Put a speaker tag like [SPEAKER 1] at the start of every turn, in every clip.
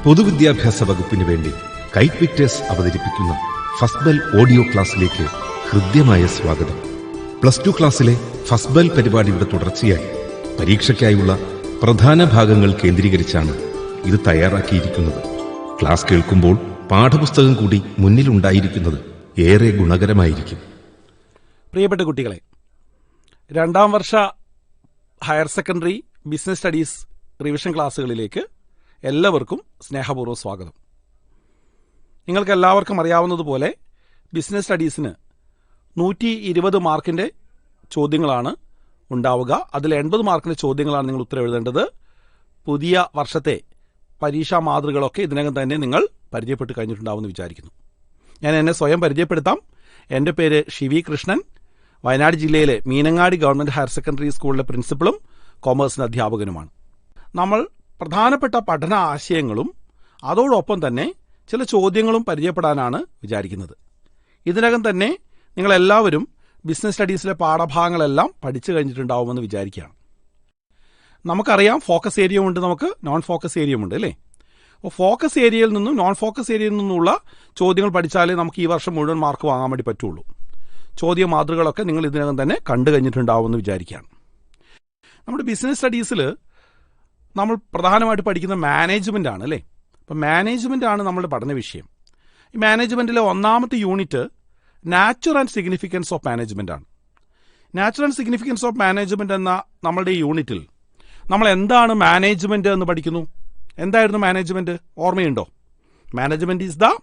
[SPEAKER 1] പൊതുവിദ്യാഭ്യാസ വകുപ്പിന് വേണ്ടി കൈറ്റ് വിക്ടേഴ്സ് അവതരിപ്പിക്കുന്ന ഫസ്റ്റ്ബെൽ ഓഡിയോ ക്ലാസ്സിലേക്ക് ഹൃദ്യമായ സ്വാഗതം. +2 ക്ലാസ്സിലെ ഫസ്റ്റ്ബെൽ പരിപാടിയുടെ തുടർച്ചയായി പരീക്ഷയ്ക്കായുള്ള പ്രധാന ഭാഗങ്ങൾ കേന്ദ്രീകരിച്ചാണ് ഇത് തയ്യാറാക്കിയിരിക്കുന്നത്. ക്ലാസ് കേൾക്കുമ്പോൾ പാഠപുസ്തകം കൂടി മുന്നിലുണ്ടായിരിക്കുന്നത് ഏറെ ഗുണകരമായിരിക്കും.
[SPEAKER 2] പ്രിയപ്പെട്ട കുട്ടികളെ, 2ാം വർഷ higher secondary business studies revision ക്ലാസ്സുകളിലേക്ക് എല്ലാവർക്കും സ്നേഹപൂർവ്വം സ്വാഗതം. നിങ്ങൾക്ക് എല്ലാവർക്കും അറിയാവുന്നതുപോലെ ബിസിനസ് സ്റ്റഡീസിന് 120 മാർക്കിൻ്റെ ചോദ്യങ്ങളാണ് ഉണ്ടാവുക. അതിൽ 80 മാർക്കിൻ്റെ ചോദ്യങ്ങളാണ് നിങ്ങൾ ഉത്തരം എഴുതേണ്ടത്. പുതിയ വർഷത്തെ പരീക്ഷാ മാതൃകളൊക്കെ ഇതിനകം തന്നെ നിങ്ങൾ പരിചയപ്പെട്ട് കഴിഞ്ഞിട്ടുണ്ടാവുമെന്ന് വിചാരിക്കുന്നു. ഞാൻ എന്നെ സ്വയം പരിചയപ്പെടുത്താം. എൻ്റെ പേര് ഷിവി കൃഷ്ണൻ. വയനാട് ജില്ലയിലെ മീനങ്ങാടി ഗവൺമെൻറ് ഹയർ സെക്കൻഡറി സ്കൂളിലെ പ്രിൻസിപ്പളും കൊമേഴ്സിന് അധ്യാപകനുമാണ്. നമ്മൾ പ്രധാനപ്പെട്ട പഠന ആശയങ്ങളും അതോടൊപ്പം തന്നെ ചില ചോദ്യങ്ങളും പരിചയപ്പെടാനാണ് വിചാരിക്കുന്നത്. ഇതിനകം തന്നെ നിങ്ങളെല്ലാവരും ബിസിനസ് സ്റ്റഡീസിലെ പാഠഭാഗങ്ങളെല്ലാം പഠിച്ചു കഴിഞ്ഞിട്ടുണ്ടാവുമെന്ന് വിചാരിക്കുകയാണ്. നമുക്കറിയാം ഫോക്കസ് ഏരിയ ഉണ്ട്, നമുക്ക് നോൺ ഫോക്കസ് ഏരിയ ഉണ്ട് അല്ലേ. അപ്പോൾ ഫോക്കസ് ഏരിയയിൽ നിന്നും നോൺ ഫോക്കസ് ഏരിയയിൽ നിന്നുള്ള ചോദ്യങ്ങൾ പഠിച്ചാലേ നമുക്ക് ഈ വർഷം മുഴുവൻ മാർക്ക് വാങ്ങാൻ വേണ്ടി പറ്റുള്ളൂ. ചോദ്യ മാതൃകളൊക്കെ നിങ്ങൾ ഇതിനകം തന്നെ കണ്ടു കഴിഞ്ഞിട്ടുണ്ടാവുമെന്ന് വിചാരിക്കുകയാണ്. നമ്മുടെ ബിസിനസ് സ്റ്റഡീസിൽ നമ്മൾ പ്രധാനമായിട്ട് പഠിക്കുന്ന മാനേജ്മെൻ്റ് ആണ് അല്ലേ. അപ്പം മാനേജ്മെൻ്റ് ആണ് നമ്മുടെ പഠന വിഷയം. ഈ മാനേജ്മെൻറ്റിലെ 1ാമത്തെ unit nature and significance of management ആണ്. Nature and significance of management എന്ന നമ്മളുടെ ഈ യൂണിറ്റിൽ നമ്മൾ എന്താണ് മാനേജ്മെൻറ്റ് എന്ന് പഠിക്കുന്നു. എന്തായിരുന്നു മാനേജ്മെൻറ്റ്? ഓർമ്മയുണ്ടോ? Management is the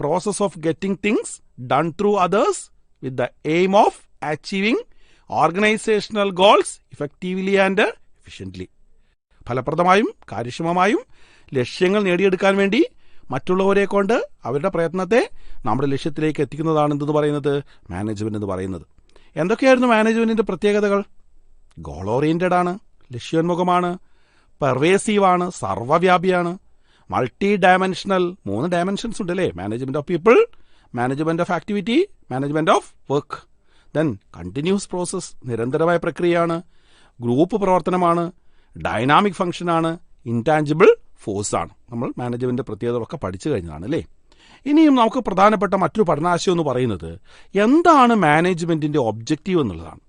[SPEAKER 2] process of getting things done through others with the aim of achieving organisational goals effectively and efficiently. ഫലപ്രദമായും കാര്യക്ഷമമായും ലക്ഷ്യങ്ങൾ നേടിയെടുക്കാൻ വേണ്ടി മറ്റുള്ളവരെ കൊണ്ട് അവരുടെ പ്രയത്നത്തെ നമ്മുടെ ലക്ഷ്യത്തിലേക്ക് എത്തിക്കുന്നതാണ് എന്തെന്ന് പറയുന്നത് മാനേജ്മെൻ്റ് എന്ന് പറയുന്നത്. എന്തൊക്കെയായിരുന്നു മാനേജ്മെൻറ്റിൻ്റെ പ്രത്യേകതകൾ? ഗോൾ ഓറിയൻറ്റഡ് ആണ്, ലക്ഷ്യോന്മുഖമാണ്, പെർവേസീവാണ്, സർവ്വവ്യാപിയാണ്, മൾട്ടി ഡയമെൻഷണൽ, 3 ഡയമെൻഷൻസ് ഉണ്ട് അല്ലേ. Management of people, management of activity, management of work. Then continuous process, നിരന്തരമായ പ്രക്രിയയാണ്, ഗ്രൂപ്പ് പ്രവർത്തനമാണ്, ഡൈനാമിക് ഫംഗ്ഷനാണ്, ഇൻടാഞ്ചിബിൾ ഫോഴ്സാണ്. നമ്മൾ മാനേജ്മെൻറ്റിൻ്റെ പ്രത്യേകതകളൊക്കെ പഠിച്ചു കഴിഞ്ഞതാണ് അല്ലേ. ഇനിയും നമുക്ക് പ്രധാനപ്പെട്ട മറ്റൊരു പഠനാശയം എന്ന് പറയുന്നത് എന്താണ് മാനേജ്മെൻറ്റിൻ്റെ ഒബ്ജക്റ്റീവ് എന്നുള്ളതാണ്.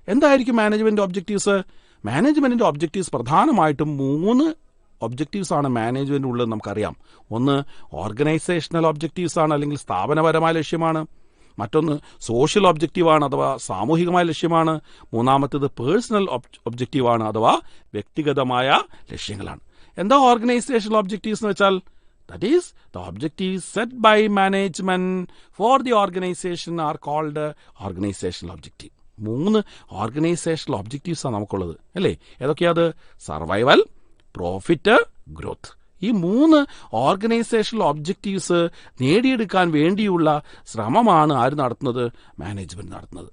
[SPEAKER 2] എന്തായിരിക്കും മാനേജ്മെൻറ്റ് ഒബ്ജക്റ്റീവ്സ്? മാനേജ്മെൻറ്റിൻ്റെ ഒബ്ജക്റ്റീവ്സ് പ്രധാനമായിട്ടും 3 ഒബ്ജക്റ്റീവ്സ് ആണ് മാനേജ്മെൻറ്റ് ഉള്ളത് നമുക്കറിയാം. ഒന്ന് ഓർഗനൈസേഷണൽ ഒബ്ജക്റ്റീവ്സ് ആണ്, അല്ലെങ്കിൽ സ്ഥാപനപരമായ ലക്ഷ്യമാണ്. മറ്റൊന്ന് സോഷ്യൽ ഒബ്ജക്റ്റീവാണ്, അഥവാ സാമൂഹികമായ ലക്ഷ്യമാണ്. 3ാമത്തേത് പേഴ്സണൽ ഒബ്ജക്റ്റീവാണ്, അഥവാ വ്യക്തിഗതമായ ലക്ഷ്യങ്ങളാണ്. എന്താ ഓർഗനൈസേഷണൽ ഒബ്ജക്റ്റീവ്സ് എന്ന് വെച്ചാൽ? That is the objectives set by management for the organisation are called organisational objective. 3 organisational ഒബ്ജക്റ്റീവ്സാണ് നമുക്കുള്ളത് അല്ലേ. ഏതൊക്കെയാത്? Survival, profit, growth. ഈ 3 ഓർഗനൈസേഷണൽ ഒബ്ജക്റ്റീവ്സ് നേടിയെടുക്കാൻ വേണ്ടിയുള്ള ശ്രമമാണ് ആര് നടത്തുന്നത്? മാനേജ്മെൻറ്റ് നടത്തുന്നത്.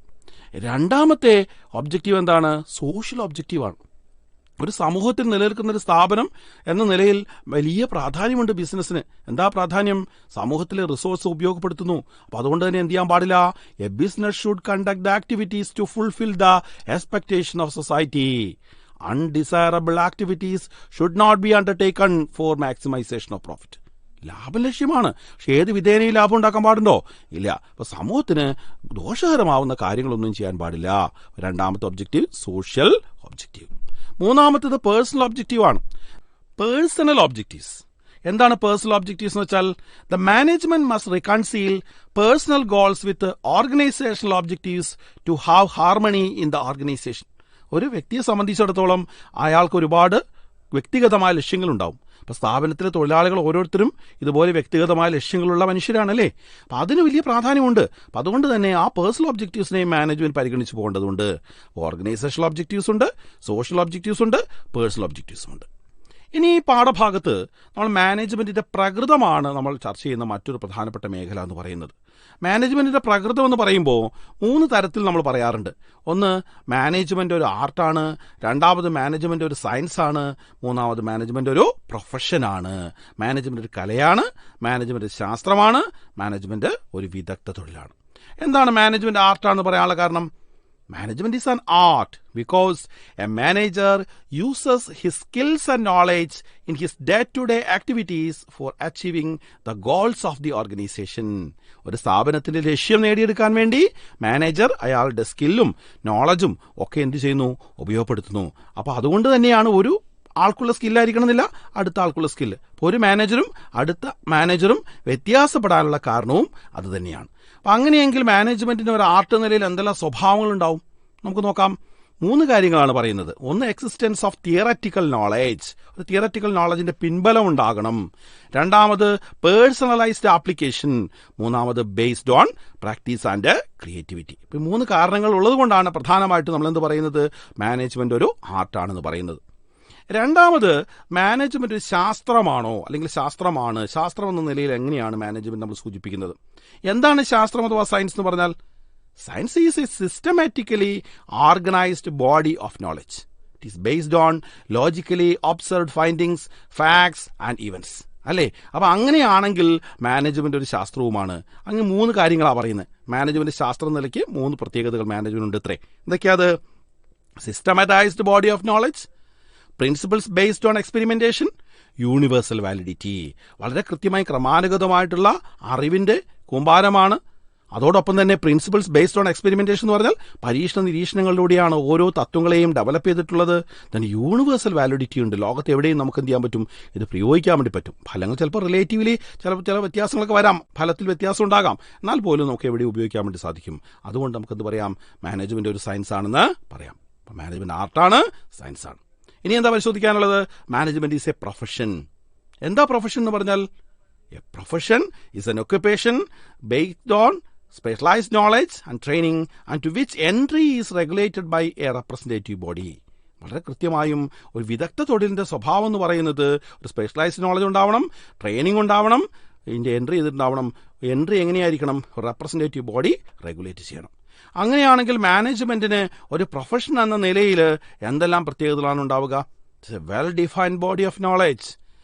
[SPEAKER 2] 2ാമത്തെ ഒബ്ജക്റ്റീവ് എന്താണ്? സോഷ്യൽ ഒബ്ജക്റ്റീവാണ്. ഒരു സമൂഹത്തിൽ നിലനിൽക്കുന്ന ഒരു സ്ഥാപനം എന്ന നിലയിൽ വലിയ പ്രാധാന്യമുണ്ട് ബിസിനസ്സിന്. എന്താ പ്രാധാന്യം? സമൂഹത്തിലെ റിസോഴ്സ് ഉപയോഗപ്പെടുത്തുന്നു. അപ്പോൾ അതുകൊണ്ട് തന്നെ എന്ത് ചെയ്യാൻ പാടില്ല? A business should conduct the activities to fulfil the expectation of society. Undesirable activities should not be undertaken for maximization of profit. ലാഭം ലക്ഷ്യമാണ്, പക്ഷേ ഏത് വിധേനയും ലാഭം ഉണ്ടാക്കാൻ പാടുണ്ടോ? ഇല്ല. അപ്പോൾ സമൂഹത്തിന് ദോഷകരമാവുന്ന കാര്യങ്ങളൊന്നും ചെയ്യാൻ പാടില്ല. 2ാമത്തെ ഒബ്ജക്റ്റീവ് സോഷ്യൽ ഒബ്ജക്റ്റീവ്. 3ാമത്തേത് പേഴ്സണൽ ഒബ്ജക്റ്റീവാണ്. പേഴ്സണൽ ഒബ്ജക്റ്റീവ്സ് എന്താണ്? പേഴ്സണൽ ഒബ്ജക്റ്റീവ്സ് എന്ന് വെച്ചാൽ the management must reconcile personal goals with organisational objectives to have harmony in the organisation. ഒരു വ്യക്തിയെ സംബന്ധിച്ചിടത്തോളം അയാൾക്ക് ഒരുപാട് വ്യക്തിഗതമായ ലക്ഷ്യങ്ങളുണ്ടാവും. അപ്പോൾ സ്ഥാപനത്തിലെ തൊഴിലാളികൾ ഓരോരുത്തരും ഇതുപോലെ വ്യക്തിഗതമായ ലക്ഷ്യങ്ങളുള്ള മനുഷ്യരാണല്ലേ. അപ്പോൾ അതിന് വലിയ പ്രാധാന്യമുണ്ട്. അപ്പോൾ അതുകൊണ്ട് തന്നെ ആ പേഴ്സണൽ ഒബ്ജക്റ്റീവ്സിനെയും മാനേജ്മെൻറ്റ് പരിഗണിച്ച് പോകേണ്ടതുണ്ട്. ഓർഗനൈസേഷണൽ ഒബ്ജക്റ്റീവ്സ് ഉണ്ട്, സോഷ്യൽ ഒബ്ജക്റ്റീവ്സ് ഉണ്ട്, പേഴ്സണൽ ഒബ്ജക്റ്റീവ്സും ഉണ്ട്. ഇനി ഈ പാഠഭാഗത്ത് നമ്മൾ മാനേജ്മെൻറ്റിൻ്റെ പ്രകൃതമാണ് നമ്മൾ ചർച്ച ചെയ്യുന്ന മറ്റൊരു പ്രധാനപ്പെട്ട മേഖല എന്ന് പറയുന്നത്. മാനേജ്മെൻറ്റിൻ്റെ പ്രകൃതം എന്ന് പറയുമ്പോൾ 3 തരത്തിൽ നമ്മൾ പറയാറുണ്ട്. ഒന്ന്, മാനേജ്മെൻറ്റ് ഒരു ആർട്ടാണ്. 2ാമത് മാനേജ്മെൻറ്റ് ഒരു സയൻസാണ്. 3ാമത് മാനേജ്മെൻറ്റ് ഒരു പ്രൊഫഷനാണ്. മാനേജ്മെൻറ്റ് ഒരു കലയാണ്, മാനേജ്മെൻറ്റ് ഒരു ശാസ്ത്രമാണ്, മാനേജ്മെൻറ്റ് ഒരു വിദഗ്ധ തൊഴിലാണ്. എന്താണ് മാനേജ്മെൻറ്റ് ആർട്ടാണെന്ന് പറയാനുള്ള കാരണം? Management is an art because a manager uses his skills and knowledge in his day-to-day activities for achieving the goals of the organization. ഒരു സ്ഥാപനത്തിന്റെ ലക്ഷ്യം നേടിയെടുക്കാൻ വേണ്ടി മാനേജർ അയാളുടെ സ്കില്ലും നോളജും ഒക്കെ എന്ത് ചെയ്യുന്നു, ഉപയോഗപ്പെടുത്തുന്നു. അപ്പോൾ അതുകൊണ്ട് തന്നെയാണ് ഒരു ആൾക്കുള്ള സ്കില്ലായിരിക്കണമെന്നില്ല അടുത്ത ആൾക്കുള്ള സ്കില്ല്. അപ്പോൾ ഒരു മാനേജറും അടുത്ത മാനേജറും വ്യത്യാസപ്പെടാനുള്ള കാരണവും അത് തന്നെയാണ്. അപ്പം അങ്ങനെയെങ്കിൽ മാനേജ്മെന്റിന് ഒരു ആർട്ട് നിലയിൽ എന്തെല്ലാം സ്വഭാവങ്ങളുണ്ടാവും നമുക്ക് നോക്കാം. 3 കാര്യങ്ങളാണ് പറയുന്നത്. ഒന്ന്, എക്സിസ്റ്റൻസ് ഓഫ് തിയററ്റിക്കൽ നോളേജ്, ഒരു തിയററ്റിക്കൽ നോളജിന്റെ പിൻബലം ഉണ്ടാകണം. രണ്ടാമത്, പേഴ്സണലൈസ്ഡ് ആപ്ലിക്കേഷൻ. മൂന്നാമത്, based on practice and creativity. ഇപ്പം 3 കാരണങ്ങൾ ഉള്ളത് കൊണ്ടാണ് പ്രധാനമായിട്ടും നമ്മളെന്ത് പറയുന്നത്, മാനേജ്മെന്റ് ഒരു ആർട്ടാണെന്ന് പറയുന്നത്. രണ്ടാമത്, മാനേജ്മെന്റ് ഒരു ശാസ്ത്രമാണോ അല്ലെങ്കിൽ ശാസ്ത്രമാണ്, ശാസ്ത്രം എന്ന നിലയിൽ എങ്ങനെയാണ് മാനേജ്മെന്റ് നമ്മൾ സൂചിപ്പിക്കുന്നത്? എന്താണ് ശാസ്ത്രം അഥവാ സയൻസ് എന്ന് പറഞ്ഞാൽ? Science is A systematically organised body of knowledge. It is based on logically observed findings, facts and events. അല്ലേ? അപ്പൊ അങ്ങനെയാണെങ്കിൽ മാനേജ്മെന്റ് ഒരു ശാസ്ത്രവുമാണ്. അങ്ങ് 3 കാര്യങ്ങളാണ് പറയുന്നത്. മാനേജ്മെന്റ് ശാസ്ത്രം നിലയ്ക്ക് 3 പ്രത്യേകതകൾ മാനേജ്മെന്റ് ഉണ്ട്. ഇത്രേ എന്തൊക്കെയാത്? Systematised body of knowledge, principles based on experimentation, universal validity. വളരെ കൃത്യമായി ക്രമാനുഗതമായിട്ടുള്ള അറിവിന്റെ കൂമ്പാരമാണ്. അതോടൊപ്പം തന്നെ പ്രിൻസിപ്പിൾസ് ബേസ്ഡ് ഓൺ എക്സ്പെരിമെന്റേഷൻ എന്ന് പറഞ്ഞാൽ പരീക്ഷണ നിരീക്ഷണങ്ങളിലൂടെയാണ് ഓരോ തത്വങ്ങളെയും ഡെവലപ്പ് ചെയ്തിട്ടുള്ളത്. then യൂണിവേഴ്സൽ വാലിഡിറ്റി ഉണ്ട്. ലോകത്ത് എവിടെയും നമുക്ക് എന്ത് ചെയ്യാൻ പറ്റും, ഇത് പ്രയോഗിക്കാൻ വേണ്ടി പറ്റും. ഫലങ്ങൾ ചിലപ്പോൾ റിലേറ്റീവ്ലി ചില വ്യത്യാസങ്ങളൊക്കെ വരാം, ഫലത്തിൽ വ്യത്യാസം ഉണ്ടാകാം, എന്നാൽ പോലും നമുക്ക് എവിടെയും ഉപയോഗിക്കാൻ വേണ്ടി സാധിക്കും. അതുകൊണ്ട് നമുക്ക് എന്ത് പറയാം, മാനേജ്മെന്റ് ഒരു സയൻസ് ആണെന്ന് പറയാം. അപ്പം മാനേജ്മെന്റ് ആർട്ടാണ്, സയൻസ് ആണ്. ഇനി എന്താ പരിശോധിക്കാനുള്ളത്? Management is a profession. എന്താ പ്രൊഫഷൻ എന്ന് പറഞ്ഞാൽ? A profession is an occupation based on specialized knowledge and training and to which entry is regulated by a representative body. വളരെ കൃത്യമായും ഒരു വിദഗ്ധ തൊഴിലിന്റെ സ്വഭാവം എന്ന് പറയുന്നത് ഒരു സ്പെഷ്യലൈസ്ഡ് നോളജ് ഉണ്ടാവണം, ട്രെയിനിങ് ഉണ്ടാവണം, ഇതിന്റെ എൻട്രി ചെയ്തിട്ടുണ്ടാവണം. എൻട്രി എങ്ങനെയായിരിക്കണം? റെപ്രസെന്റേറ്റീവ് ബോഡി റെഗുലേറ്റ് ചെയ്യണം. അങ്ങനെയാണെങ്കിൽ മാനേജ്മെന്റിന് ഒരു പ്രൊഫഷൻ എന്ന നിലയിൽ എന്തെല്ലാം പ്രത്യേകതകളാണ് ഉണ്ടാവുക? Well defined body of knowledge,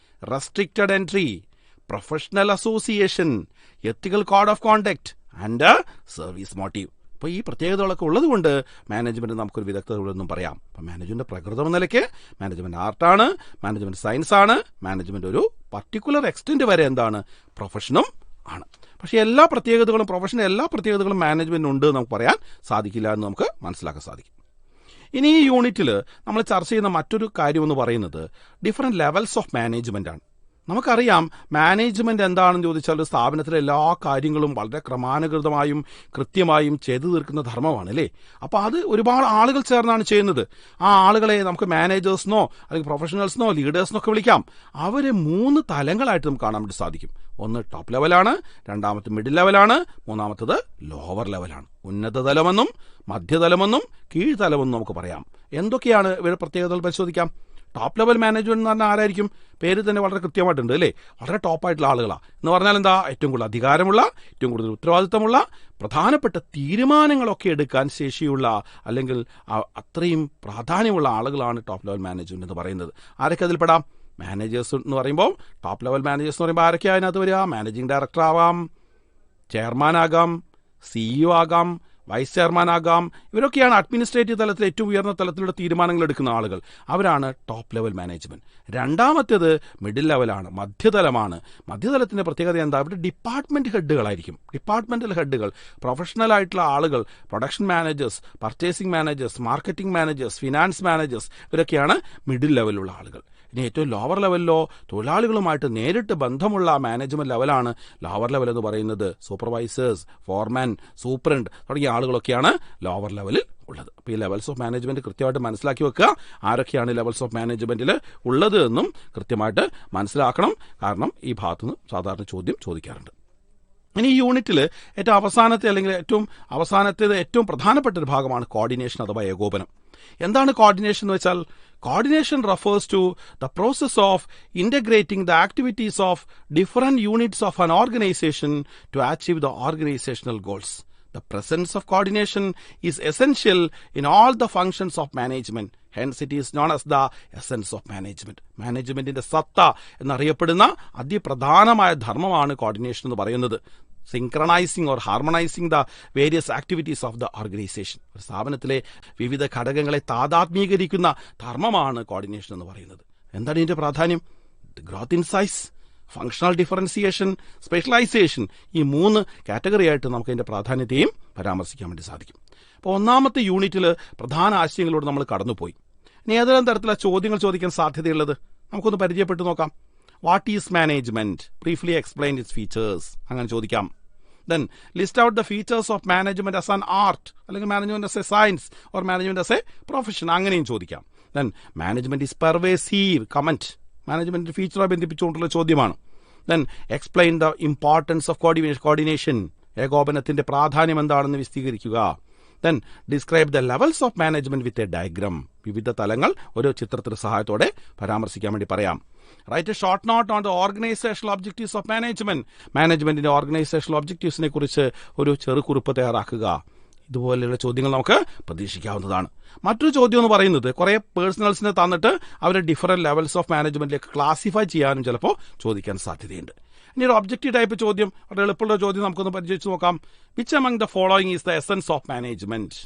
[SPEAKER 2] restricted entry, professional association, ethical code of conduct and service motive. അപ്പോൾ ഈ പ്രത്യേകതകളൊക്കെ ഉള്ളത് കൊണ്ട് മാനേജ്മെന്റ് നമുക്കൊരു വിദഗ്ധതകളെന്നും പറയാം. അപ്പം മാനേജ്മെന്റ് പ്രകൃതം നിലയ്ക്ക് മാനേജ്മെന്റ് ആർട്ടാണ്, മാനേജ്മെന്റ് സയൻസ് ആണ്, മാനേജ്മെന്റ് ഒരു പർട്ടിക്കുലർ എക്സ്റ്റെന്റ് വരെ എന്താണ്, പ്രൊഫഷനും ആണ്. പക്ഷേ എല്ലാ പ്രത്യേകതകളും, പ്രൊഫഷന്റെ എല്ലാ പ്രത്യേകതകളും മാനേജ്മെന്റ് ഉണ്ട് നമുക്ക് പറയാൻ സാധിക്കില്ല എന്ന് നമുക്ക് മനസ്സിലാക്കാൻ സാധിക്കും. ഇനി ഈ യൂണിറ്റിൽ നമ്മൾ ചർച്ച ചെയ്യുന്ന മറ്റൊരു കാര്യം എന്ന് പറയുന്നത് ഡിഫറെന്റ് ലെവൽസ് ഓഫ് മാനേജ്മെന്റ് ആണ്. നമുക്കറിയാം മാനേജ്മെന്റ് എന്താണെന്ന് ചോദിച്ചാൽ ഒരു സ്ഥാപനത്തിലെ എല്ലാ കാര്യങ്ങളും വളരെ ക്രമാനുഗതമായും കൃത്യമായും ചെയ്തു തീർക്കുന്ന ധർമ്മമാണ്, അല്ലേ? അപ്പോൾ അത് ഒരുപാട് ആളുകൾ ചേർന്നാണ് ചെയ്യുന്നത്. ആ ആളുകളെ നമുക്ക് മാനേജേഴ്സിനോ അല്ലെങ്കിൽ പ്രൊഫഷണൽസിനോ ലീഡേഴ്സിനോ ഒക്കെ വിളിക്കാം. അവരെ 3 തലങ്ങളായിട്ട് നമുക്ക് കാണാൻ വേണ്ടി സാധിക്കും. ഒന്ന് ടോപ്പ് ലെവലാണ്, രണ്ടാമത്തെ മിഡിൽ ലെവലാണ്, മൂന്നാമത്തത് ലോവർ ലെവലാണ്. ഉന്നത തലമെന്നും മധ്യതലമെന്നും കീഴ്തലമെന്നും നമുക്ക് പറയാം. എന്തൊക്കെയാണ് ഇവരുടെ പ്രത്യേകതകൾ പരിശോധിക്കാം. ടോപ്പ് ലെവൽ മാനേജ്മെന്റ് എന്ന് പറഞ്ഞാൽ ആരായിരിക്കും? പേര് തന്നെ വളരെ കൃത്യമായിട്ടുണ്ട്, അല്ലേ? വളരെ ടോപ്പായിട്ടുള്ള ആളുകളാണ്. എന്ന് പറഞ്ഞാൽ എന്താ? ഏറ്റവും കൂടുതൽ അധികാരമുള്ള, ഏറ്റവും കൂടുതൽ ഉത്തരവാദിത്തമുള്ള, പ്രധാനപ്പെട്ട തീരുമാനങ്ങളൊക്കെ എടുക്കാൻ ശേഷിയുള്ള അല്ലെങ്കിൽ അത്രയും പ്രാധാന്യമുള്ള ആളുകളാണ് ടോപ്പ് ലെവൽ മാനേജ്മെന്റ് എന്ന് പറയുന്നത്. ആരൊക്കെ അതിൽ പെടാം? മാനേജേഴ്സ് എന്ന് പറയുമ്പോൾ ടോപ്പ് ലെവൽ മാനേജേഴ്സ് എന്ന് പറയുമ്പോൾ ആരൊക്കെയാണ് അതിനകത്ത് വരിക? മാനേജിംഗ് ഡയറക്ടർ ആവാം, ചെയർമാൻ ആകാം, CEO ആകാം, വൈസ് ചെയർമാൻ ആകാം. ഇവരൊക്കെയാണ് അഡ്മിനിസ്ട്രേറ്റീവ് തലത്തിൽ ഏറ്റവും ഉയർന്ന തലത്തിലുള്ള തീരുമാനങ്ങൾ എടുക്കുന്ന ആളുകൾ. അവരാണ് ടോപ്പ് ലെവൽ മാനേജ്മെന്റ്. രണ്ടാമത്തേത് മിഡിൽ ലെവലാണ്, മധ്യതലമാണ്. മധ്യതലത്തിന്റെ പ്രത്യേകത എന്താ? ഇവിടെ ഡിപ്പാർട്ട്മെന്റ് ഹെഡുകളായിരിക്കും. ഡിപ്പാർട്ട്മെന്റൽ ഹെഡുകൾ, പ്രൊഫഷണൽ ആയിട്ടുള്ള ആളുകൾ, production managers, purchasing managers, marketing managers, finance managers, ഇവരൊക്കെയാണ് മിഡിൽ ലെവലുള്ള ആളുകൾ. ഇനി ഏറ്റവും ലോവർ ലെവലിലോ തൊഴിലാളികളുമായിട്ട് നേരിട്ട് ബന്ധമുള്ള മാനേജ്മെന്റ് ലെവലാണ് ലോവർ ലെവൽ എന്ന് പറയുന്നത്. സൂപ്പർവൈസേഴ്സ്, ഫോർമാൻ, സൂപ്രണ്ട് തുടങ്ങിയ ആളുകളൊക്കെയാണ് ലോവർ ലെവലിൽ ഉള്ളത്. അപ്പോൾ ഈ ലെവൽസ് ഓഫ് മാനേജ്മെന്റ് കൃത്യമായിട്ട് മനസ്സിലാക്കി വെക്കുക. ആരൊക്കെയാണ് ലെവൽസ് ഓഫ് മാനേജ്മെന്റിൽ ഉള്ളത് എന്നും കൃത്യമായിട്ട് മനസ്സിലാക്കണം. കാരണം ഈ ഭാഗത്തുനിന്ന് സാധാരണ ചോദ്യം ചോദിക്കാറുണ്ട്. ഇനി ഈ യൂണിറ്റിൽ ഏറ്റവും അവസാനത്തേത് ഏറ്റവും പ്രധാനപ്പെട്ട ഒരു ഭാഗമാണ് കോർഡിനേഷൻ അഥവാ ഏകോപനം. എന്താണ് കോർഡിനേഷൻ എന്ന് വെച്ചാൽ? Coordination refers to the process of integrating the activities of different units of an organisation to achieve the organisational goals. The presence of coordination is essential in all the functions of management. Hence it is known as the essence of management. മാനേജ്മെന്റിന്റെ സത്ത എന്നറിയപ്പെടുന്ന അതിപ്രധാനമായ ധർമ്മമാണ് coordination എന്ന് പറയുന്നത്. Synchronising or harmonising the various activities of the organisation. ഒരു സ്ഥാപനത്തിലെ വിവിധ ഘടകങ്ങളെ താദാത്മീകരിക്കുന്ന ധർമ്മമാണ് കോർഡിനേഷൻ എന്ന് പറയുന്നത്. എന്താണ് ഇതിന്റെ പ്രാധാന്യം? Growth insights, functional differentiation, specialisation, ഈ 3 കാറ്റഗറി ആയിട്ട് നമുക്ക് അതിന്റെ പ്രാധാന്യത്തെയും പരാമർശിക്കാൻ വേണ്ടി സാധിക്കും. അപ്പോൾ ഒന്നാമത്തെ യൂണിറ്റിൽ പ്രധാന ആശയങ്ങളോട് നമ്മൾ കടന്നുപോയി. ഇനി ഏതെല്ലാം തരത്തിലുള്ള ചോദ്യങ്ങൾ ചോദിക്കാൻ സാധ്യതയുള്ളത് നമുക്കൊന്ന് പരിചയപ്പെട്ടു നോക്കാം. What is management? Briefly explain its features, അങ്ങനെ ചോദിക്കാം. Then list out the features of management as an art, അല്ലെങ്കിൽ management as a science or management as a profession, അങ്ങനെയും ചോദിക്കാം. Then management is pervasive, comment, management ഫീച്ചറുമായി ബന്ധിപ്പിച്ചുകൊണ്ടുള്ള ചോദ്യമാണ്. Then explain the importance of coordination, ഏകോപനത്തിന്റെ പ്രാധാന്യം എന്താണെന്ന് വിശദീകരിക്കുക. Then describe the levels of management with a diagram, വിവിധ തലങ്ങൾ ഒരു ചിത്രത്തിന്റെ സഹായത്തോടെ പരാമർശിക്കാൻ വേണ്ടി പറയാം. Right a short note on the organisational objectives of മാനേജ്മെന്റിന്റെ ഓർഗനൈസേഷണൽ ഒബ്ജക്റ്റീവ്സിനെ കുറിച്ച് ഒരു ചെറുകുറിപ്പ് തയ്യാറാക്കുക. ഇതുപോലെയുള്ള ചോദ്യങ്ങൾ നമുക്ക് പ്രതീക്ഷിക്കാവുന്നതാണ്. മറ്റൊരു ചോദ്യം എന്ന് പറയുന്നത് കുറെ പേഴ്സണൽസിനെ തന്നിട്ട് അവരെ ഡിഫറെന്റ് ലെവൽസ് ഓഫ് മാനേജ്മെന്റിലേക്ക് ക്ലാസിഫൈ ചെയ്യാനും ചിലപ്പോൾ ചോദിക്കാൻ സാധ്യതയുണ്ട്. ഇനി ഒരു ഒബ്ജക്റ്റീവ് ടൈപ്പ് ചോദ്യം, വളരെ എളുപ്പമുള്ള ചോദ്യം നമുക്കൊന്ന് പരിചയിച്ചു നോക്കാം. Which among the following is the essence of management?